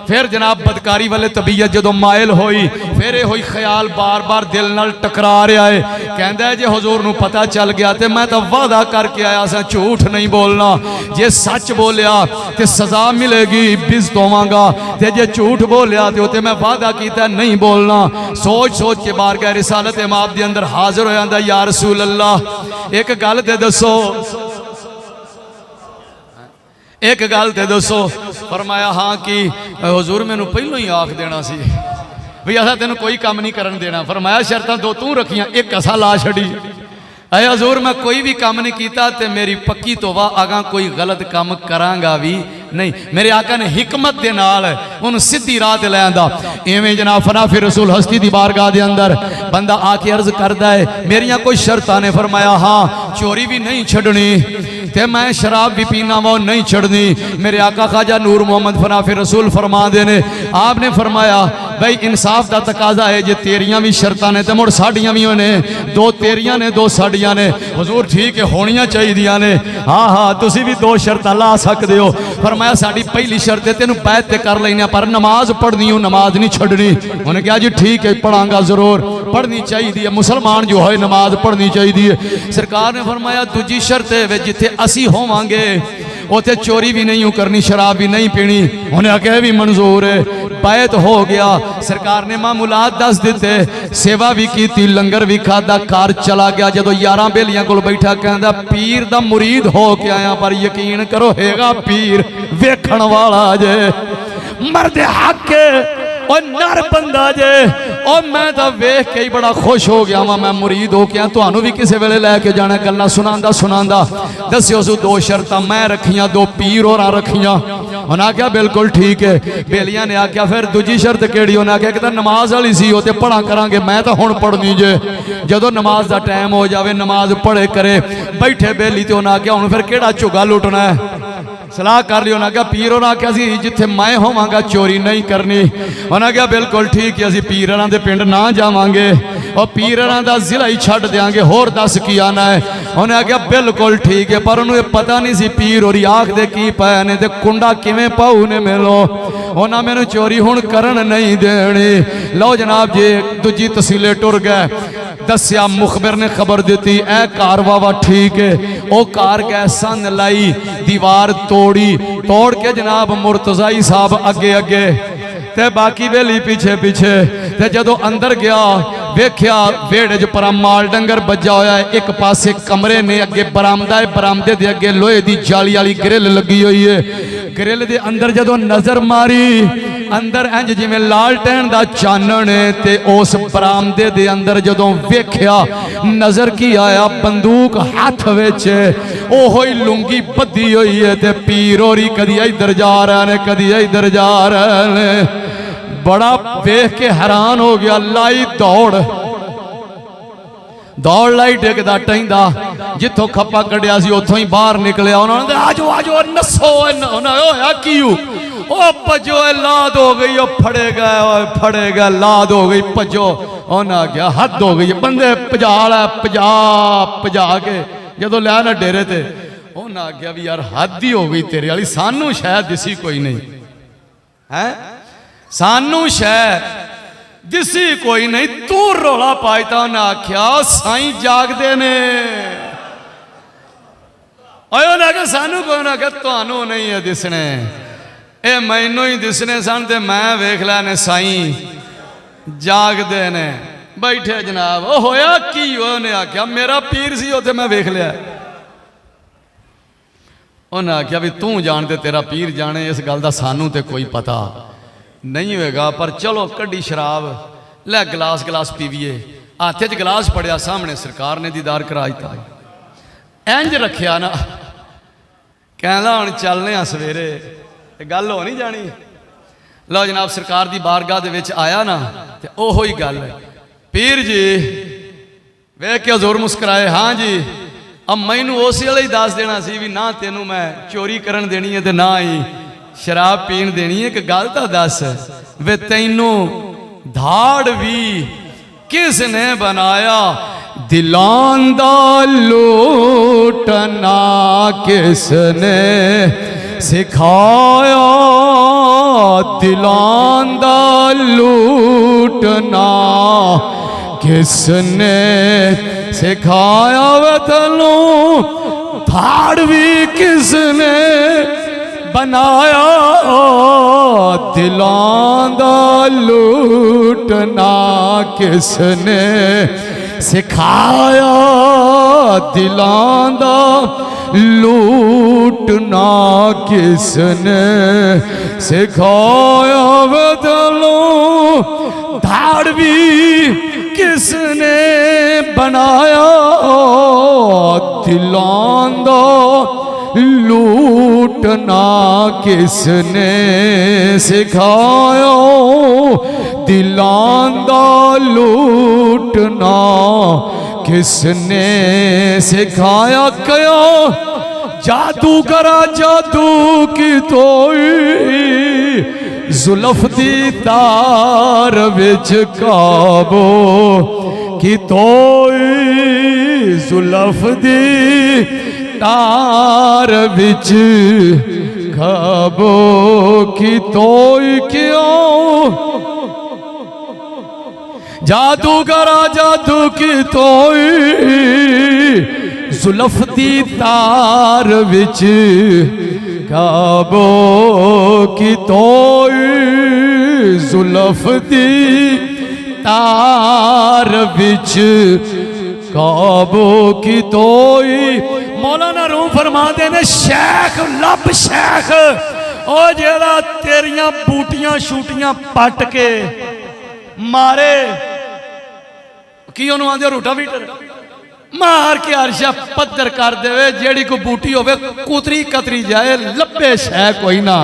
फिर जनाब बदकारी वाले तबीयत जो मायल होई फिर ये हुई ख्याल बार बार दिल नाल टकरा रहा है कहंदा है जे हुजूर नूं पता चल गया तो मैं तो वादा करके आया सा झूठ नहीं बोलना जे सच बोलिया तो सजा मिलेगी बिज दोवांगा ते जे झूठ बोलिया तो मैं वादा किया नहीं बोलना सोच सोच के बारगाह रिसालत माप दे अंदर हाजिर हो जांदा या रसूल अल्लाह एक गल ते दसो एक गल ते दसो फरमाया हाँ कि हुजूर मैनू पहलों ही आख देना सी भी असा तेन कोई काम नहीं करन देना फरमाया शर्तां दो तू रखियां एक असा ला छड़ी अरे हुजूर मैं कोई भी काम नहीं किया तो मेरी पक्की तौबा अगा कोई गलत काम करांगा भी नहीं, मेरे आका ने हिकमत दे नाल उन्हें सीधी राह ते ले आंदा। इवें जनाब फनाफिर रसूल हस्ती दी बारगाह दे अंदर बंदा आके अर्ज करदा है मेरियां कोई शर्तां ने। फरमाया हाँ, चोरी भी नहीं छड़नी ते मैं शराब भी पीना वो नहीं छड़नी। मेरे आका ख्वाजा नूर मोहम्मद फनाफिर रसूल फरमा देने, आपने फरमाया भाई इंसाफ का तकाजा है जे तेरियां भी शर्तां ने ते मुड़ साडियां भी ने, दो तेरियां ने दो साडियां ने। हुजूर ठीक है होनियां चाहिदियां ने। हाँ हाँ तुसी भी दो शर्तां ला सकते हो। फरमाया साडी पहली शर्त है तेनू बैत ते कर लेना पर नमाज पढ़नी हो, नमाज नहीं छड़नी। उन्हें कहा जी ठीक है पढ़ांगा जरूर, पढ़नी चाहिए है, मुसलमान जो है नमाज पढ़नी चाहिए है। सरकार ने फरमाया दूजी शर्त है जिथे असी होवांगे उथे चोरी भी नहीं करनी, शराब भी नहीं पीनी। उन्हें आख्या भी मंजूर है, बैत हो गया। सरकार ने मामूलात दस दिते, सेवा भी की, लंगर भी खादा, कार चला गया। जदों 11 बेलियां कोल बैठा कहंदा पीर दा मुरीद हो के आया, पर यकीन करो हैगा पीर वेखण वाला जे, मर्द हक और नर बंदा जे। और मैं तो वेख के ही बड़ा खुश हो गया वा, मैं मुरीद हो गया। तुहानू भी किसी वेले लैके जाना, गल्लां सुनांदा सुनांदा दस्सियो सो दो शर्तां मैं रखियां, दो पीर होरां रखियां। उन्हें आख्या बिल्कुल ठीक है। बेलियां ने आख्या फिर दूजी शर्त केड़ी? उन्हें आख्या कि नमाज वाली सी वो तो पढ़ा करांगे, मैं तो हुण पढ़नी जे। जदों नमाज का टाइम हो जाए नमाज पढ़े करे बैठे बेली, तो उन्हें आख्या हुण फिर केड़ा झुग्गा लुटना है, सलाह कर लियो। उन्हें आख्या पीर होरां आख्या सी जिथे मैं होवांगा चोरी नहीं करनी। उन्हें आख्या बिल्कुल ठीक है, असीं पीर होरां दे पिंड ना जावांगे और पीर होरां दा जिला ही छड्ड देंगे, होर दस की आना है। उन्हें आख्या बिल्कुल ठीक है, पर उन्हें पता नहीं सी पीर होरी आखदे की पए ने ते कुंडा किवें पाऊ ने मिलो। उन्हें मैनू चोरी हुण करन नहीं देनी। लो जनाब जी दूजी तसीले टुर गए। दस्या मुखबिर ने खबर दी ए कार वावा ठीक है। वो कार गए सन लाई, दीवार तोड़ी, तोड़ के जनाब मुर्तजाई साहब अगे अगे ते बाकी बेली पीछे पीछे। ते जदों अंदर गया वेख्या वेड़े च परा माल डंगर बजा होया है। एक पासे कमरे ने, अगे बरामदा है, बरामदे दे अगे लोहे दी जाली वाली ग्रिल लगी हुई है। ग्रिल दे अंदर जदों नजर मारी, अंदर इंज जिवें लालटेन दा चानण है। ते उस बरामदे दे अंदर जदों वेख्या नजर की आया, बंदूक हाथ विच, ओहो ही लुंगी बधी हुई है। ते पीर होरी कदी इधर जा रहे ने कदी इधर जा रहे ने। बड़ा वेख के हैरान हो गया। लाई दौड़, दौड़ लाई टेकदा टहिंदा, जिथों खप्पा कढ़िया सी उथों ही बाहर निकलिया। उन्होंने आजो आजो नसो, होया की ओ भजो लाद हो गई, फड़े गए लाद हो गई, भजो। उन्हें आख्या हद हो गई, बंदे भजा लै, भजा भजा के जदों लिया ना डेरे ते। उन्हें आख्या भी यार हद ही हो गई तेरे वाली, सानू शायद दिसी कोई नहीं है, सानू शायद दिसी कोई नहीं, तू रौला पाई। तो उन्हें आख्या साईं जागदे ने। उन्हें आख्या सानू कोई ना, आख्या तुहानू नहीं है दिसने, ए मैनू ही दिसने सन ते मैं वेख लैने साईं जागदे ने बैठे जनाब। ओ होया की? उन्हें आख्या मेरा पीर सी उथे मैं वेख लिया। उन्हें आख्या भी तू जानते तेरा पीर जाने, इस गल का सानू तो कोई पता नहीं होएगा, पर चलो कड्डी शराब लै गिलास गिलास पीवीए। हाथ च गिलास पड़िया, सामने सरकार ने दीदार कराया, इंज रखिया ना, कहला हुण चलने आ सवेरे, गल हो नहीं जानी। लो जनाब सरकार की बारगाह दे विच आया ना, ते ओहो ही गल, पीर जी वेख के हजूर मुस्कुराए, हाँ जी अब मैनू उस वेले ही दस देना सी भी ना तेनू मैं चोरी करन देनी है ते ना ही शराब पीन देनी है। एक गल तो दस वे तैनू धाड़ भी किसने बनाया, दिलां दा लूटना किसने सिखाया, दिलां दा लूटना किसने सिखाया, वे तैनू धाड़ भी किसने बनाया, दिलां दा लूटना किसने सिखाया, दिलां दा लूटना किसने सिखाया, वे दिलों धाड़ भी किसने बनाया, दिलां दा लूटना लूटना किसने सिखाया, दिलां दा लूटना किसने सिखाया। कयो जादू करा जादू की तोई, जुल्फ दी तार विच काबो की तोई, जुल्फ दी तार विच काबो की तोई। क्यों जादू करा जादू की तोई, जुल्फ दी तार विच काबो की तोई, जुल्फ दी तार विच काबो की तोई। मौलाना रूम फरमाते ने शेख लब शेख, ओ जेड़ा तेरियां बूटियां शूटियां पट के मारे की उन्होंने आंदे रोटावीटर मार के अर्शा पत्थर कर देवे, जेड़ी को बूटी होवे कुतरी कतरी जाए लब्बे शह कोई ना,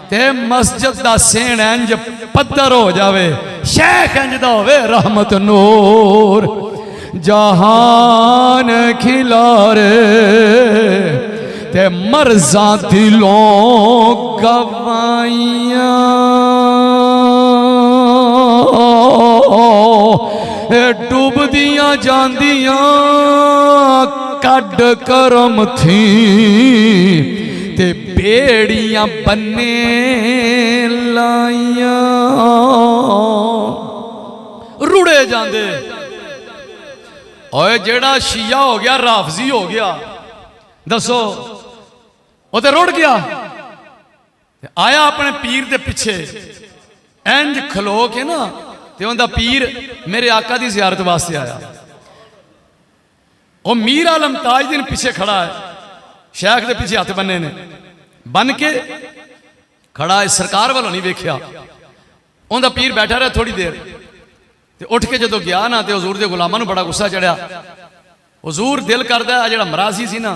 ते मस्जिद दा सेण इंज पत्थर हो जावे, शेख इंज दा होवे रहमत नूर जहान खिलारे, ते मर्जा दिलों गवाइयां डूबदियां जांदियां कड करम थी, ते बेड़ियां बन्ने लाइयां रुड़े जांदे। ओए जेड़ा शिया हो गया राफजी हो गया, दसो वो तो रुड़ गया। आया अपने पीर दे पिछे इंज खलो के ना, ते उनका पीर मेरे आका की जियारत वास्ते आया। वो मीर आलम ताजदीन पिछे खड़ा है, शेख के पिछे हाथ बन्ने ने, बन के खड़ा है, सरकार वालों नहीं वेख्या। उनका पीर बैठा रहा थोड़ी देर, ते उठ के जो गया ना, तो हजूर के गुलामां नूं बड़ा गुस्सा चढ़िया। हजूर दिल करदा है जो मरासी सी ना,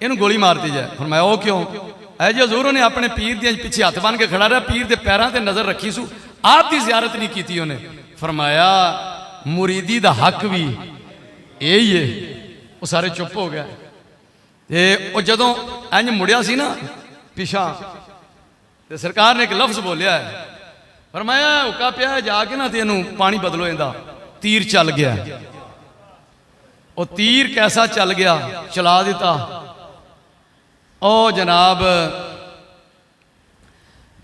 इनू गोली मार दी जाए। फरमाया ओ क्यों? है जी हजूर ने अपने पीर के पिछे हाथ बन के खड़ा रहा, पीर के पैरों से नजर रखी सू, आप की जियारत नहीं की उन्हें। फरमाया मुरीदी का हक भी यही है। वो सारे चुप हो गए। तो जदों इंज मुड़िया सी ना पिछा, तो सरकार ने एक लफ्ज बोलिया है, फरमाया हुक्का पिया जाके ना तेनू पानी बदलो, इंदा तीर चल गया। वो तीर कैसा चल गया, चला दिता। ओ जनाब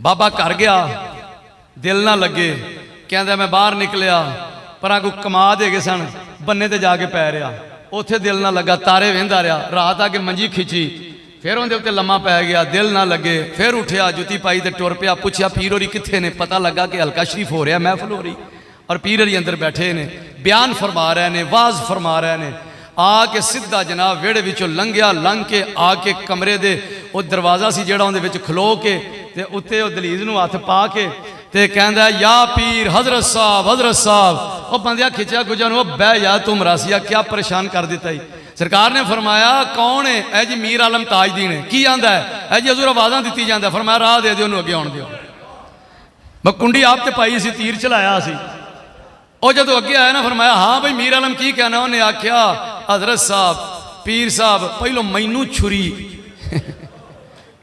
बाबा घर गया, दिल ना लगे, कहता मैं बाहर निकलिया, पर कोई कमा दे गए सन, बन्ने ते जाके पै रहा, उत्थे दिल ना लगा, तारे वेंदा रहा, रात आके मंजी खिंची, फिर उनके उत्ते लम्मा पै गया, दिल ना लगे, फिर उठिया जुती पाई ते टुर पिया। पूछया पीर होरी कित्थे ने? पता लगा कि हलका शरीफ हो रहा, महफिल हो रही, और पीर होरी अंदर बैठे ने, बयान फरमा रहे ने, वाज फरमा रहे ने। आके सीधा जनाब वेड़े विचों लंघिया, लंघ के आके कमरे दे वो दरवाजा सी जेड़ा उहदे विच खलो के, ते उत्ते वो दलीज नूं हथ पा के, ते कहंदा या पीर हजरत साहब, हजरत साहब। वो बंदिया खिंचा गुजा नूं, बह या तू मरासिया, क्या परेशान कर दिता ही। सरकार ने फरमाया कौन है? ऐ जी मीर आलम ताजदीन है। की आंदा है? ऐ जी हजूर आवाज़ां दित्ती जांदा। फरमाया राह दे दिओ, अगे आउण दिओ। मैं कुंडी आप ते पाई सी, तीर चलाया सी। और जदों अगे आया ना, फरमाया हाँ भाई मीर आलम की कहना? उन्हें आख्या हजरत साहब, पीर साहब, पहलो मैनू छुरी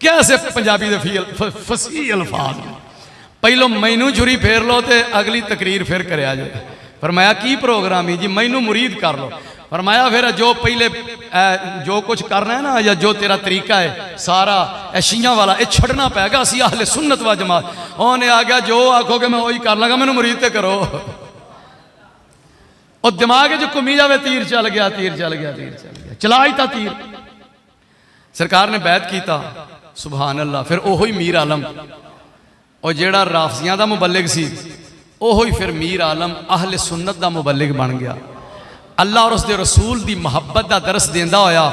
कैसे पंजाबी दे फसीह अल्फाज, पहलो मैनू छुरी फेर लो, तो अगली तकरीर फिर करया जे। फरमाया की प्रोग्राम है जी? मैनू मुरीद कर लो। फरमाया फिर जो पहले जो कुछ करना है ना, या जो तेरा तरीका है सारा ऐशियां वाला, ये छड़ना पैगा। असी आहले सुन्नत व जमात। उन्हें आ गया जो आखोगे मैं वही कर लगा, मैनू मुरीद ते करो। और दिमाग जो घूमी जाए, तीर चल गया, तीर चल गया, तीर चल गया, चला ही था तीर। सरकार ने बैत किया, सुभान अल्लाह। फिर ओहो ही मीर आलम, और जेड़ा राफजियां दा मुबल्लिग सी, ओहो ही फिर मीर आलम अहले सुन्नत दा मुबल्लिग बन गया। अल्लाह और उसके रसूल की मुहब्बत का दरस देंदा होया,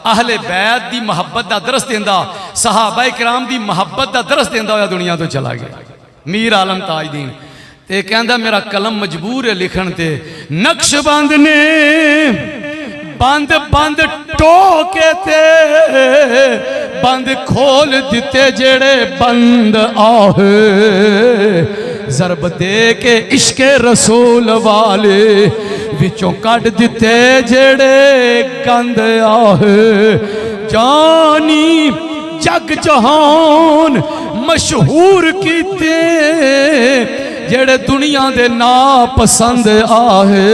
अहले बैत की मुहब्बत का दरस देंदा, सहाबा किराम की मुहब्बत का दरस देंदा होया दुनिया तो चला गया मीर आलम ताजदीन। ते कहंदा मेरा कलम मजबूर है लिखण ते, नक्शबंद ने बंद बंद टोके ते बंद खोल दिते जेड़े बंद आहे, जरब दे के इश्के रसूल वाले विचों कट दिते जेड़े गंद आहे। जानी जग जहान मशहूर कीते जेड़े दुनिया दे ना पसंद आहे।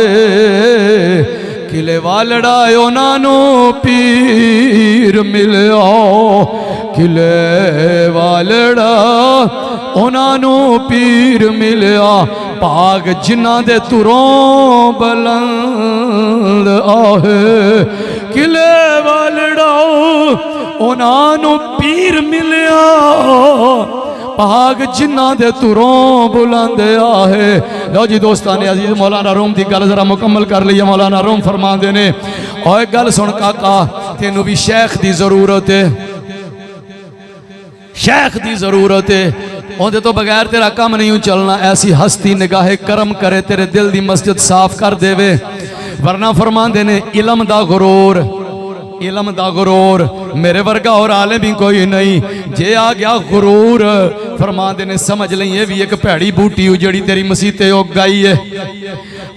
किले वालड़ा उन्हां पीर मिलिया, किले वालड़ा उन्हां पीर मिलिया। भाग जिन्हां दे तुरों बुलंद आहे, किले वालड़ा उन्हां पीर मिलिया। भाग जिन्हां दे तुरों बुलंद आहे। लो जी दोस्तान अजीज, मौलाना रूम की गल जरा मुकम्मल कर लीए। मौलाना रूम फरमाते ने, और गल सुन काका, तेनू भी शेख की जरूरत है, शेख की जरूरत है। उहदे तो बगैर तेरा काम नहीं चलना। ऐसी हस्ती निगाहे करम करे, तेरे दिल की मस्जिद साफ कर देवे। वरना फरमाते ने इलम दा गुरूर, इलम दा गुरूर मेरे वर्गा और आलिम भी कोई नहीं। जे आ गया गुरूर, फरमाते ने समझ ली ये भी एक भैड़ी बूटी जड़ी तेरी मसीते उग गई है,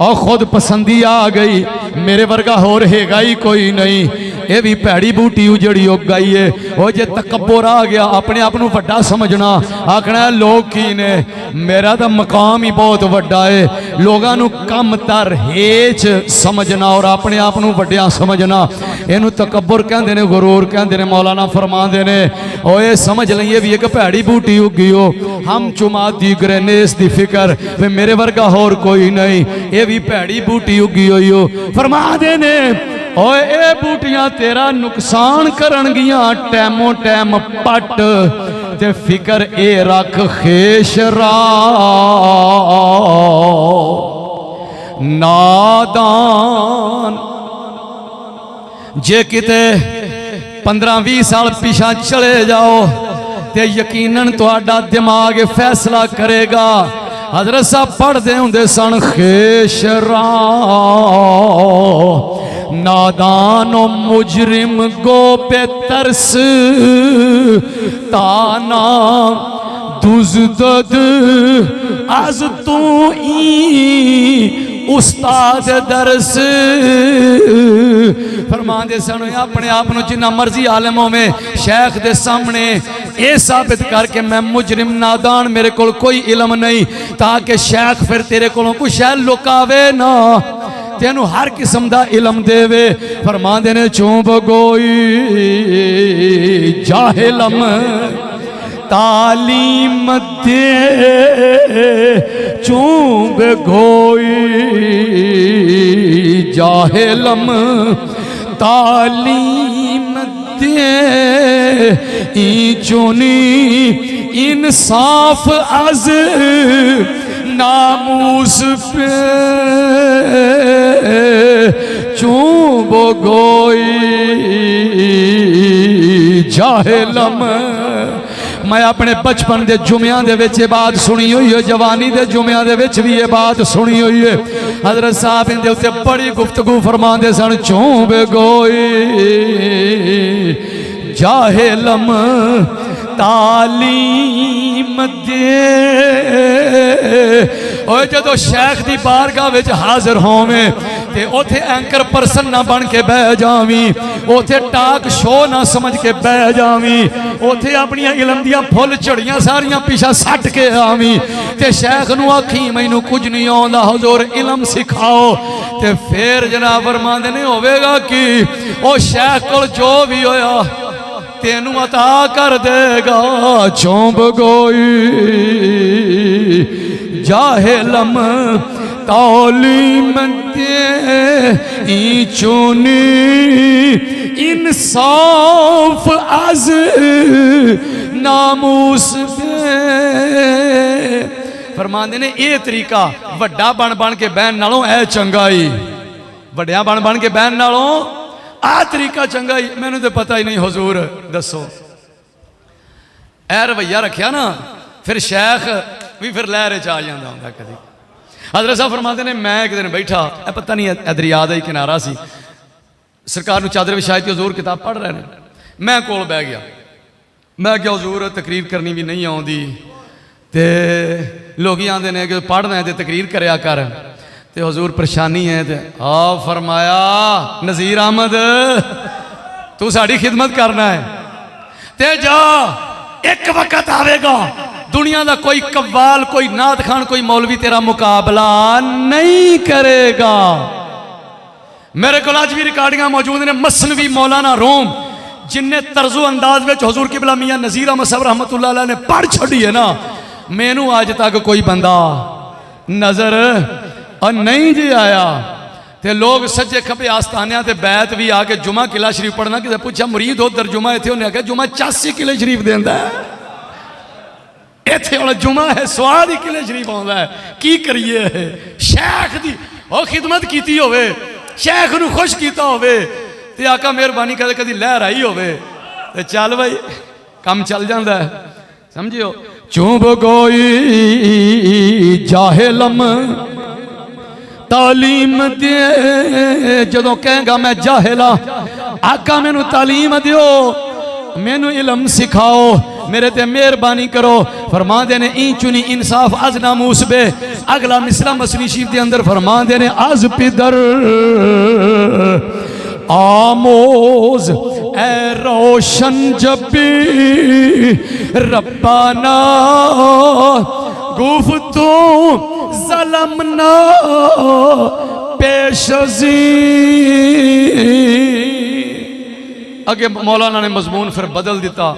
और खुद पसंदी आ गई। मेरे वर्गा होर हैगा ही कोई नहीं, ये भी भैड़ी बूटी उजड़ी उग गई है। वो जे तकब्बुर आ गया, अपने आप को वड्डा समझना, आखना लोग की ने, मेरा तो मकाम ही बहुत वड्डा है। लोगों को कम तर हेच समझना और अपने आप को वड्डिया समझना, इनू तकब्बुर कहते ने, गुरूर कहते ने। मौलाना फरमाते ने, और ये समझ लीए भी एक भैड़ी बूटी उगी हो। हम चुमात दी ग्रेनेस दी फिक्र वे मेरे वर्गा होर कोई नहीं, ये भी भैड़ी बूटी उगी हुई हो। फरमाते ने, ओए ए बूटियां तेरा नुकसान करनगियां टैमो टैम पट, ते फिकर ए रख खेशरा नादान। जे किते 15-20 साल पीछा चले जाओ ते यकीनन तुहाडा दिमाग फैसला करेगा। हजरत साहब पढ़ते होंदे सन, खेशरा नादानो मुजरिम गो पे तरस ताना दुजदद आज तू ई उस्ताद दरस। फरमाते सन अपने आप को जिन्ना मर्जी आलम होवे, शेख दे सामने ये साबित करके मैं मुजरिम नादान, मेरे को कोई इलम नहीं, ताकि शेख फिर तेरे को कुछ लुकावे ना, तेनू हर किस्म का इलम देवे। फरमाते ने, चूब गोई जाहिलम तालीम दे, चूब गोई जाहिलम तालीम दे, ई चुनी इंसाफ अज नामूस पे चूब गोई जाहिलम। मैं अपने बचपन के जुमिया दे विच ये बात सुनी हुई है, जवानी के जुमिया दे विच भी ये बात सुनी हुई है। हजरत साहब इनके उत्ते बड़ी गुफ्तगू फरमाते सन, चूब गोई जाहिलम तालीम दे। और जो शेख की बारगाह विच हाजिर होवे ते उथे एंकर पर्सन ना बन के बह जावी, उथे टाक शो ना समझ के बह जावी, उथे अपनी इलम दियां फुल झड़ियां सारियां पीछा सट के आवी, ते शेख नू आखी मैनू कुछ नहीं आउंदा हुजूर इलम सिखाओ, ते फिर जनाब फरमांदे ने होवेगा कि ओ शेख कोल जो भी होया तेनू अता कर देगा। चौंब गोई जाहिलम तालीम दे, ई चुनी इंसाफ अज नामूस दे। फरमांदे ने ये तरीका वड्डा बन बन के बहन नालों ऐ चंगाई, वड्डिया बन बन के बहन नालों आ तरीका चंगा ही। मैनू तो पता ही नहीं, हुजूर दसो। ए रवैया रखिया ना, फिर शेख भी फिर लहरे च आ जाता होंगे कभी। हजरत साहब फरमाते ने, मैं एक दिन बैठा, पता नहीं दरिया का ही किनारा सी, सरकार चादर विछाई थी, हजूर किताब पढ़ रहे हैं, मैं कोल बह गया। मैं क्या हजूर तकरीर करनी भी नहीं आती, तो लोग आते हैं कि पढ़ना है तो तकरीर करया कर, तो हजूर परेशानी है। तो फरमाया नज़ीर अहमद तू साड़ी खिदमत करना है, ते जा एक वक्त आवेगा दुनिया का कोई कव्वाल, कोई नात खान, कोई मौलवी तेरा मुकाबला नहीं करेगा। मेरे को अज भी रिकॉर्डिंग मौजूद ने, मसनवी मौलाना रोम जिन्हें तर्जो अंदाज में हजूर किबला मियां नज़ीर अहमद साहब रहमतुल्लाह अलैह ने पढ़ छड़ी है ना, मैनू अज तक कोई बंदा नजर और नहीं जी आया। ते लोग सज्जे खब्बे आस्थानिया ते बैत भी आके जुमा किला शरीफ पढ़ना, किसी पूछा मुरीद उधर जुमा इतने उन्हें आख्या जुमा 84 किले शरीफ देंदा है, इतने हम जुमा है स्वाद ही किले शरीफ आता है। की करिए शेख दी ओ खिदमत की होवे, शेख नू खुश किया होवे, ते आका मेहरबानी कदे कदी लहर आई होवे, ते चल भाई काम चल जाता है। समझियो चुभ गोई जाहिलम तालीम दे, जदों कहेगा मैं जाहिला आका मैनू तालीम दियो, मैनू इलम सिखाओ, मेरे ते मेहरबानी करो। फरमा देने ई चुनी इंसाफ अज ना मूसबे। अगला मिसरा मसनी शीफ के अंदर फरमा देने आज पिदर आमोज ए रोशन जबी रब्बाना गुफ्तू ज़लमना पेशजी। अगे मौलाना ने मजमून फिर बदल दिता,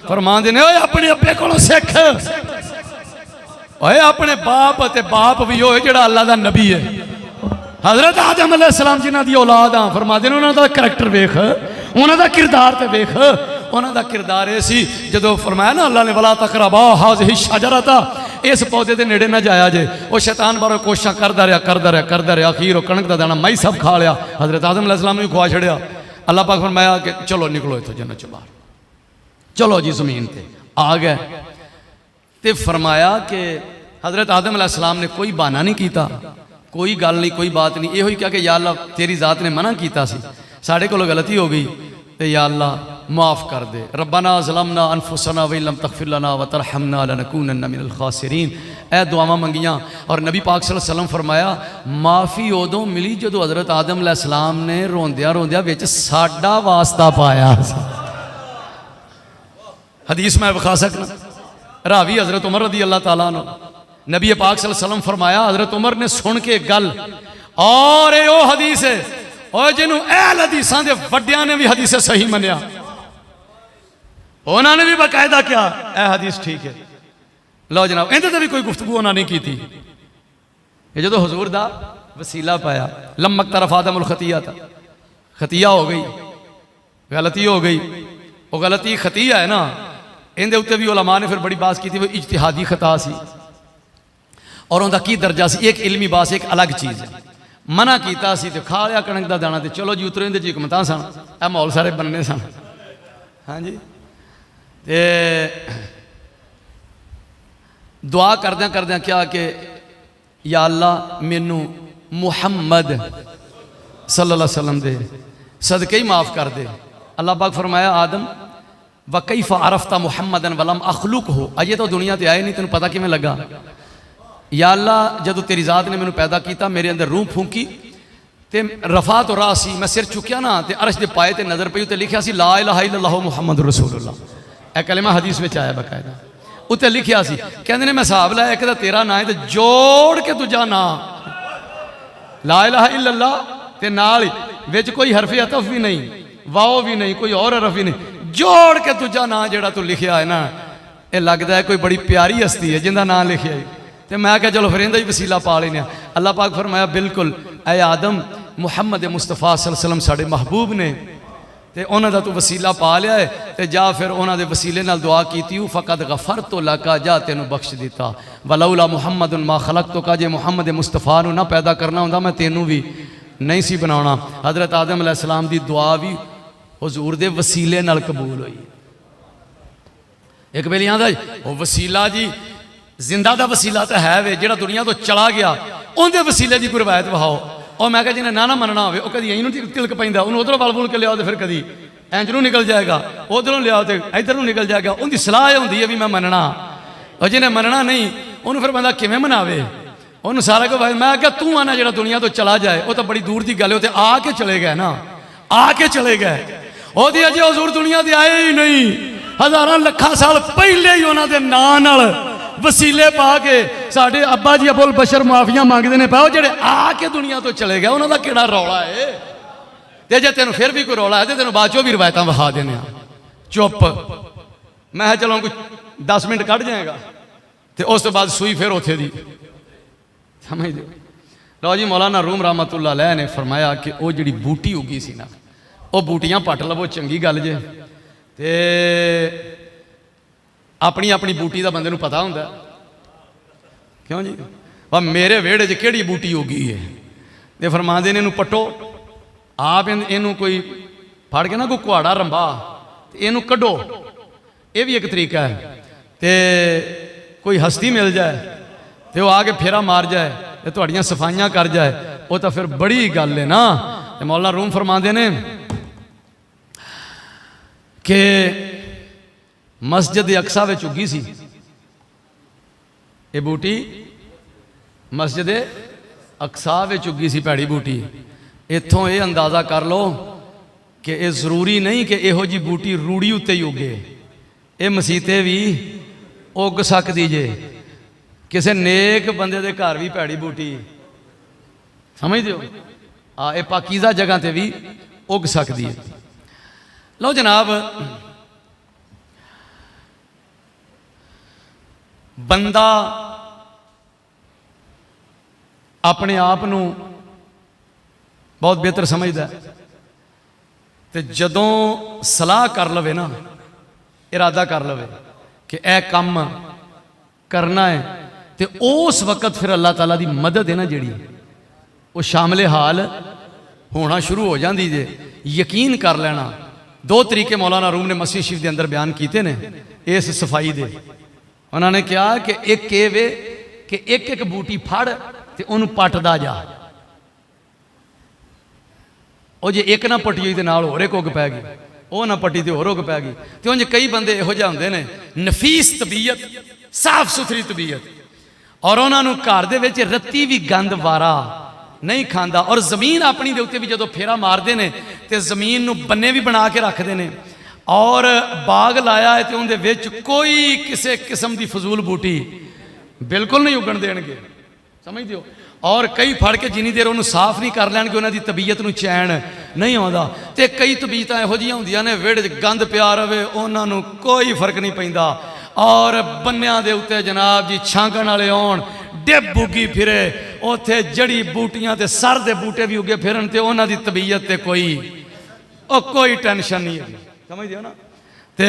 फरमान देने ओए अपने अब्बे को सिख, ओए अपने बाप ते बाप भी हो जेड़ा अल्लाह दा नबी है। हजरत आदम अलैहिस्सलाम जिन्हां दी औलाद आ, फरमा देने उन्हां दा करैक्टर वेख, उन्हां दा किरदार ते वेख। उन्हां दा किरदार ये सी जदों फरमाया ना अल्लाह ने वला तकरबा हाज़िही शजरता, इस पौधे के नेड़े ना जाया जे। वो शैतान बारों कोशिशां करदा रहा, आखिर वो कणक का दाना माई सब खा लिया, हजरत आदम अलैहिस्सलाम ने भी खुआ छड़िया। अल्लाह पाक फरमाया कि चलो निकलो इत्थों जन्नत चो बाहर, चलो जी जमीन ते आ गए। तो फरमाया कि हजरत आदम अलैहिस्सलाम ने कोई बहाना नहीं किया, कोई गल नहीं, कोई बात नहीं, यो ही क्या कि या अल्लाह तेरी जात ने मना किया सी, साढ़े कोलों गलती हो गई, तो या अल्लाह माफ़ कर दे। रब्बना ज़लमना अनफुसना व लम तग़फिर लना व तरहमना लनकूनन्ना मिनल खासिरीन। ए दुआवां मंगियां और नबी पाक सल्लल्लाहु अलैहि वसल्लम फरमाया माफ़ी उदों मिली जदों हज़रत आदम अलैहिस्सलाम ने रोंदियां रोंदियां विच साडा वास्ता पाया। हदीस मैं विखा सकना, रावी हज़रत उमर रदी अल्लाह तआला अन्हु, नबी पाक सल्लल्लाहु अलैहि वसल्लम फरमाया हज़रत उमर ने सुन के गल, और ये वो हदीस है और जिन्हों अहल हदीसां दे वड्डियां ने भी हदीस सही मनिया, उन्होंने भी बाकायदा क्या ए हदीस ठीक है। लो जनाब इहदे ते भी कोई गुफ्तगू उन्होंने नहीं की। जो तो हजूर दा वसीला पाया, लम्मक तरफ आदमुल खतिया था, खतिया हो गई, गलती हो गई, वो गलती खतिया है ना, इहदे उत्ते भी उलमा ने फिर बड़ी बात की थी, वो इज्तिहादी खता सी और उनका की दर्जा सी, एक इल्मी बात एक अलग चीज़ है। मना किया तो खा लिया कणक का दाना, तो चलो जी उतरो इहदे च हिकमतां सन, ए माहौल सारे बनने सन। हाँ जी, ते दुआ करद्या करद्या क्या कि या अल्लाह मैनू मुहम्मद सल्लल्लाहु अलैहि वसल्लम दे सदके ही माफ़ कर दे। अल्लाह पाक फरमाया आदम व कैफ़ अरफ़ता मुहम्मदन वलम अखलुक हो, अजे तो दुनिया ते आए नहीं, तेन पता किवें लगा। या अल्लाह जदों तेरी जात ने मैनू पैदा किया, मेरे अंदर रूह फूकी ते रफा तो राह सी, मैं सिर चुकिया ना तो अरश दे पाए ते नज़र पई, उत्ते लिखिया सी ला इलाहा इल्लल्लाहु मुहम्मदुर रसूलुल्लाह, यह कलमा हदीस में आया बकायदा, उत्ते लिखिया सी। कहंदे ने मैं हिसाब लाया एक तेरा ना है तो जोड़ के दूजा ना ला इलाहा इल्लल्लाह ते नाल विच कोई हरफे अतफ भी नहीं, वाओ भी नहीं, कोई और हरफ भी नहीं, जोड़ के दूजा ना जिहड़ा तू लिखिया है ना, ये लगता है कोई बड़ी प्यारी हस्ती है जिंदा नाम लिखिया है। तो मैं क्या चलो फिर इहदा ही वसीला पा लेने। अल्लाह पाक फरमाया बिल्कुल ऐ आदम मुहम्मद मुस्तफा सल्लल्लाहु अलैहि वसल्लम साढ़े महबूब ने, तो उन्हों का तू वसीला पा लिया है, तो जा फिर उन्होंने वसीले नाल दुआ की, फ़कद गफर तो लका, जा तेन बख्श दिता। वलौला मुहम्मद मा खलक तो का, जे मुहम्मद मुस्तफा ना पैदा करना होंदा मैं तेनू भी नहीं सी बनाना। हज़रत आदम अलैहिस्सलाम की दुआ भी हुजूर दे वसीले नाल कबूल हुई। एक वेले आंदा वो वसीला जी जिंदा का वसीला तो है वे, जो दुनिया तो चला गया उनके वसीले की कोई रवायत वहाओ। और मैं जिन्हें ना मनना हो कभी यहीं तिलक पैंदा, उन्होंने उधरों बल बुल के लिया, फिर कभी इंज नूं निकल जाएगा, उधरों लिया तो इधर नूं निकल जाएगा। उनकी सलाह होंदी है भी मैं मनना, और जिन्हें मनना नहीं उन्होंने फिर बंदा किवें मनावे, उन्होंने सारा कुछ। मैं क्या तू आना जो दुनिया तो चला जाए, वो तो बड़ी दूर की गल है, तो आके चले गए ना, आके चले गए। वो अजे हजूर दुनिया से आए ही नहीं, हज़ार लखा साल पहले ही उन्होंने नां नाल वसीले पा के साढ़े अब्बा जी अबुल बशर माफिया मंगते हैं पाओ, जेडे आके दुनिया तो चले गए उन्होंने किहड़ा रौला है। तो जे तेन फिर भी कोई रौला है तो तेन बाद चो भी रवायत विखा देने। चुप, मैं चलो कुछ 10 मिनट कट जाएगा, तो उस तो बाद सूई फिर उथे दी, समझ दो। लो जी, मौलाना रूम रहमतुल्लाह अलैह ने फरमाया कि वो जी बूटी उगी सी ना, वो बूटियां पट लवो, चंगी गल जे। ते अपनी अपनी बूटी का बंदे नूं पता हुंदा, क्यों जी। वह मेरे वेड़े च किहड़ी बूटी उगी है, तो फरमांदे ने इनू पट्टो, आप इनू कोई फड़ के ना कोई कुहाड़ा रंबा इनू कड्डो, ये भी एक तरीका है। तो कोई हस्ती मिल जाए तो वह आके फेरा मार जाए, तो तुहाड़ियां सफाइयां कर जाए, वो तो फिर बड़ी गल है ना। तो मौलाना रूम फरमांदे ने कि मस्जिद अक्सा विच उगी सी ये बूटी, मस्जिद अक्सा विच उगी सी भैड़ी बूटी। इत्थों ये अंदाज़ा कर लो कि यह जरूरी नहीं कि इहो जी बूटी रूड़ी उत्ते ही उगे, ये मसीते भी उग सकती जे, किसी नेक बंदे दे घर भी भैड़ी बूटी, समझते हो। हाँ, ये पाकीज़ा जगह ते भी उग सकती है। लो जनाब, बंदा अपने आप नूं बहुत बेहतर समझदा है, तो जदों सलाह कर लवे ना, इरादा कर लवे कि यह काम करना है, तो उस वक्त फिर अल्लाह ताला की मदद है ना जिहड़ी वो शामिल हाल होना शुरू हो जाती जे। यकीन कर लेना। 2 तरीके मौलाना रूम ने मसीह शरीफ के अंदर बयान किए ने इस सफाई दे। उन्होंने कहा कि एक ये वे कि एक एक बूटी फड़ ते उन्होंने पटदा जा, वो जे एक ना पटी हुई तो नाल होर एक उग पैगी, वो ना पटी तो होर उग पैगी। तो उंज कई बंदे इहो जिहे हुंदे ने नफीस तबीयत, साफ सुथरी तबीयत, और उन्होंने घर दे विच रत्ती भी गंद वारा नहीं खांदा, और जमीन अपनी दे उत्ते भी जदों फेरा मारते हैं तो जमीन नूं बन्ने भी बना के रखते हैं, और बाग लाया है तो उनके विच कोई किसी किस्म की फजूल बूटी बिल्कुल नहीं उगन देंगे, समझते हो। और कई फड़ के जिनी देर उन्होंने साफ नहीं कर लैणगे उन्होंने तबीयत नूं चैन नहीं आता। तो कई तबीयत इहो जिहियां हुंदियां ने विहड़े च गंद पिया रहे उन्होंने कोई फर्क नहीं पैंदा, और बन्नियां दे उत्ते जनाब जी छांगण वाले आउण, डिब उगी फिरे, उत्थे जड़ी बूटियां ते सर दे बूटे भी उगे फिरन, ते उन्हां दी तबीयत ते कोई टेंशन नहीं है, समझते हो ना। तो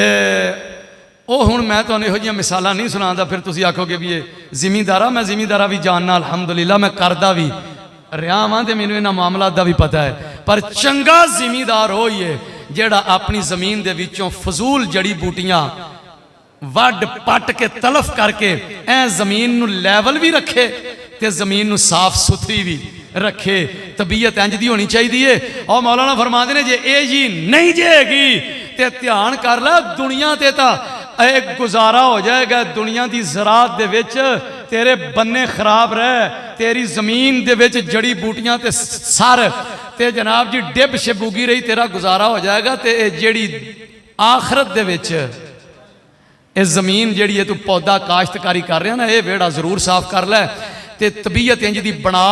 वह हुण मैं तुहानूं इहो जिहियां मिसालां नहीं सुणांदा, फिर तुसीं आखोगे भी ये जिमींदारा, मैं जिमींदारा भी जानना अलहमदुलिल्लाह, मैं करदा भी रहा वां ते मैनूं इन्हां मामलात दा भी पता है। पर चंगा जिमींदार हो ही है जिहड़ा अपनी जमीन दे विचों फजूल जड़ी बूटियां वड पट के तलफ करके ऐ जमीन नूं लैवल भी रखे ते जमीन नूं साफ सुथरी भी रखे। तबीयत इंज दी होनी चाहिए। और मौलाना फरमाते ने जे ये जी नहीं जेगी तो ध्यान कर ला, दुनिया ते तां एक गुजारा हो जाएगा, दुनिया की ज़रात दे विच तेरे बन्ने खराब रह, तेरी जमीन दे विच जड़ी बूटियां ते सर ते जनाब जी डिब शिब उगी रही, तेरा गुजारा हो जाएगा। तो जेड़ी आखरत दे विच ये जमीन जी है तू पौधा काश्तकारी कर रहा ना, ये वेड़ा जरूर साफ कर लै, ते तबीयत इंज दी बना,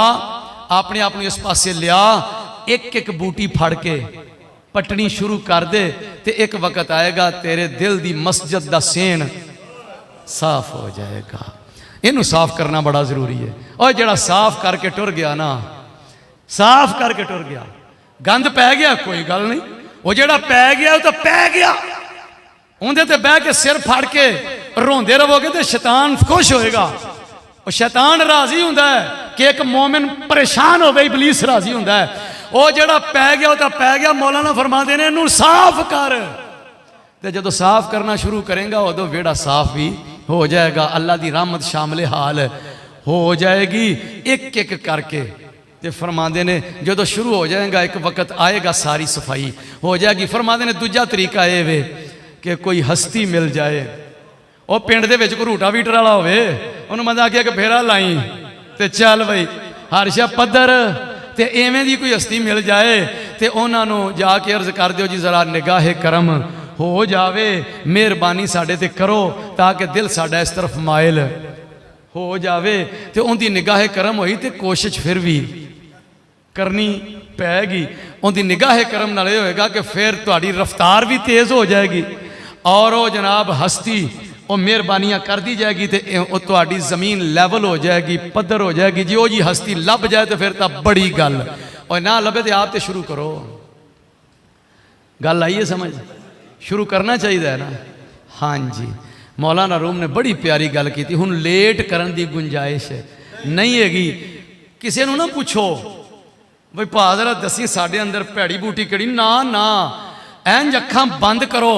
अपने आप इस पासे लिया, एक एक बूटी फड़ के पटनी शुरू कर दे, ते एक वक्त आएगा तेरे दिल दी मस्जिद दा सेन साफ हो जाएगा। इनू साफ करना बड़ा जरूरी है। और जड़ा साफ करके टुर गया ना, साफ करके टुर गया, गंद पै गया कोई गल नहीं, वो जड़ा पै गया वो तो पै गया, उन्हें ते बह के सिर फड़ के रोंदे रहोगे तो शैतान खुश होएगा। और शैतान राजी होंदा है कि एक मोमिन परेशान हो गई, इबलीस राजी होंदा है। वो जड़ा पै गया वो तो पै गया। मौलाना फरमाते ने इनू साफ कर, तो जदों साफ करना शुरू करेगा उदों वेड़ा साफ भी हो जाएगा, अल्लाह की रहमत शामिल हाल हो जाएगी। एक एक करके तो फरमाते ने जो शुरू हो जाएगा एक वक्त आएगा सारी सफाई हो जाएगी। फरमाते ने दूजा तरीका ये वे कि कोई हस्ती मिल जाए, वह पिंड दे विच कोई रूटा वीटर वाला होवे, उन्होंने मैं आख्या कि फेरा लाई तो चल बई हर्षा पद्धर, तो इवें दी कोई हस्ती मिल जाए तो उन्होंने जाके अर्ज कर दो जी जरा निगाहे करम हो जावे, मेहरबानी साडे ते करो ताकि दिल साडा इस तरफ मायल हो जावे। तो उनकी निगाहे करम हुई तो कोशिश फिर भी करनी पैगी। उनकी निगाहे करम नाल ये होएगा कि फिर तुहाडी रफ्तार भी तेज़ हो जाएगी और वो जनाब हस्ती वो मेहरबानियाँ कर दी जाएगी तो तुहाडी ज़मीन लैवल हो जाएगी, पद्धर हो जाएगी। जी वो जी हस्ती लभ जाए तो फिर तो बड़ी गल, और ना लभे तो आप तो शुरू करो। गल आई है समझ, शुरू करना चाहिए है ना। हाँ जी, मौलाना रूम ने बड़ी प्यारी गल की थी। हुण लेट करन दी गुंजाइश नहीं हैगी। किसी नूं ना पूछो बई भा जरा दसी साडे अंदर भैड़ी बूटी किहड़ी, ना ना इंज अखां बंद करो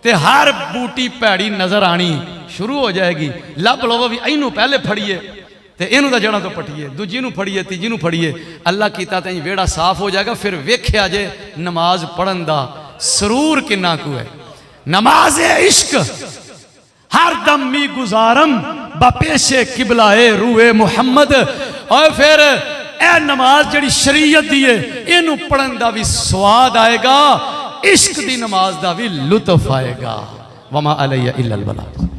तो हर बूटी भैड़ी नज़र आनी शुरू हो जाएगी। लभ लवो भी इनू पहले फड़िए तो इनू तो जड़ा तो पट्टीए, दूजी नू फड़िए, तीजी नू फड़िए। अल्लाह कीता तो वेड़ा साफ हो जाएगा। फिर वेख्या जे नमाज पढ़न दा सरूर किन्ना कु है। नमाज इश्क हर दम मी गुजारम बपेशे किबलाए रूए मुहम्मद। और फिर ए नमाज जड़ी शरीयत दी है इनू पढ़न दा भी स्वाद आएगा, इश्क दी नमाज दा भी लुत्फ आएगा। वमा अलैया इल्लल बलाग।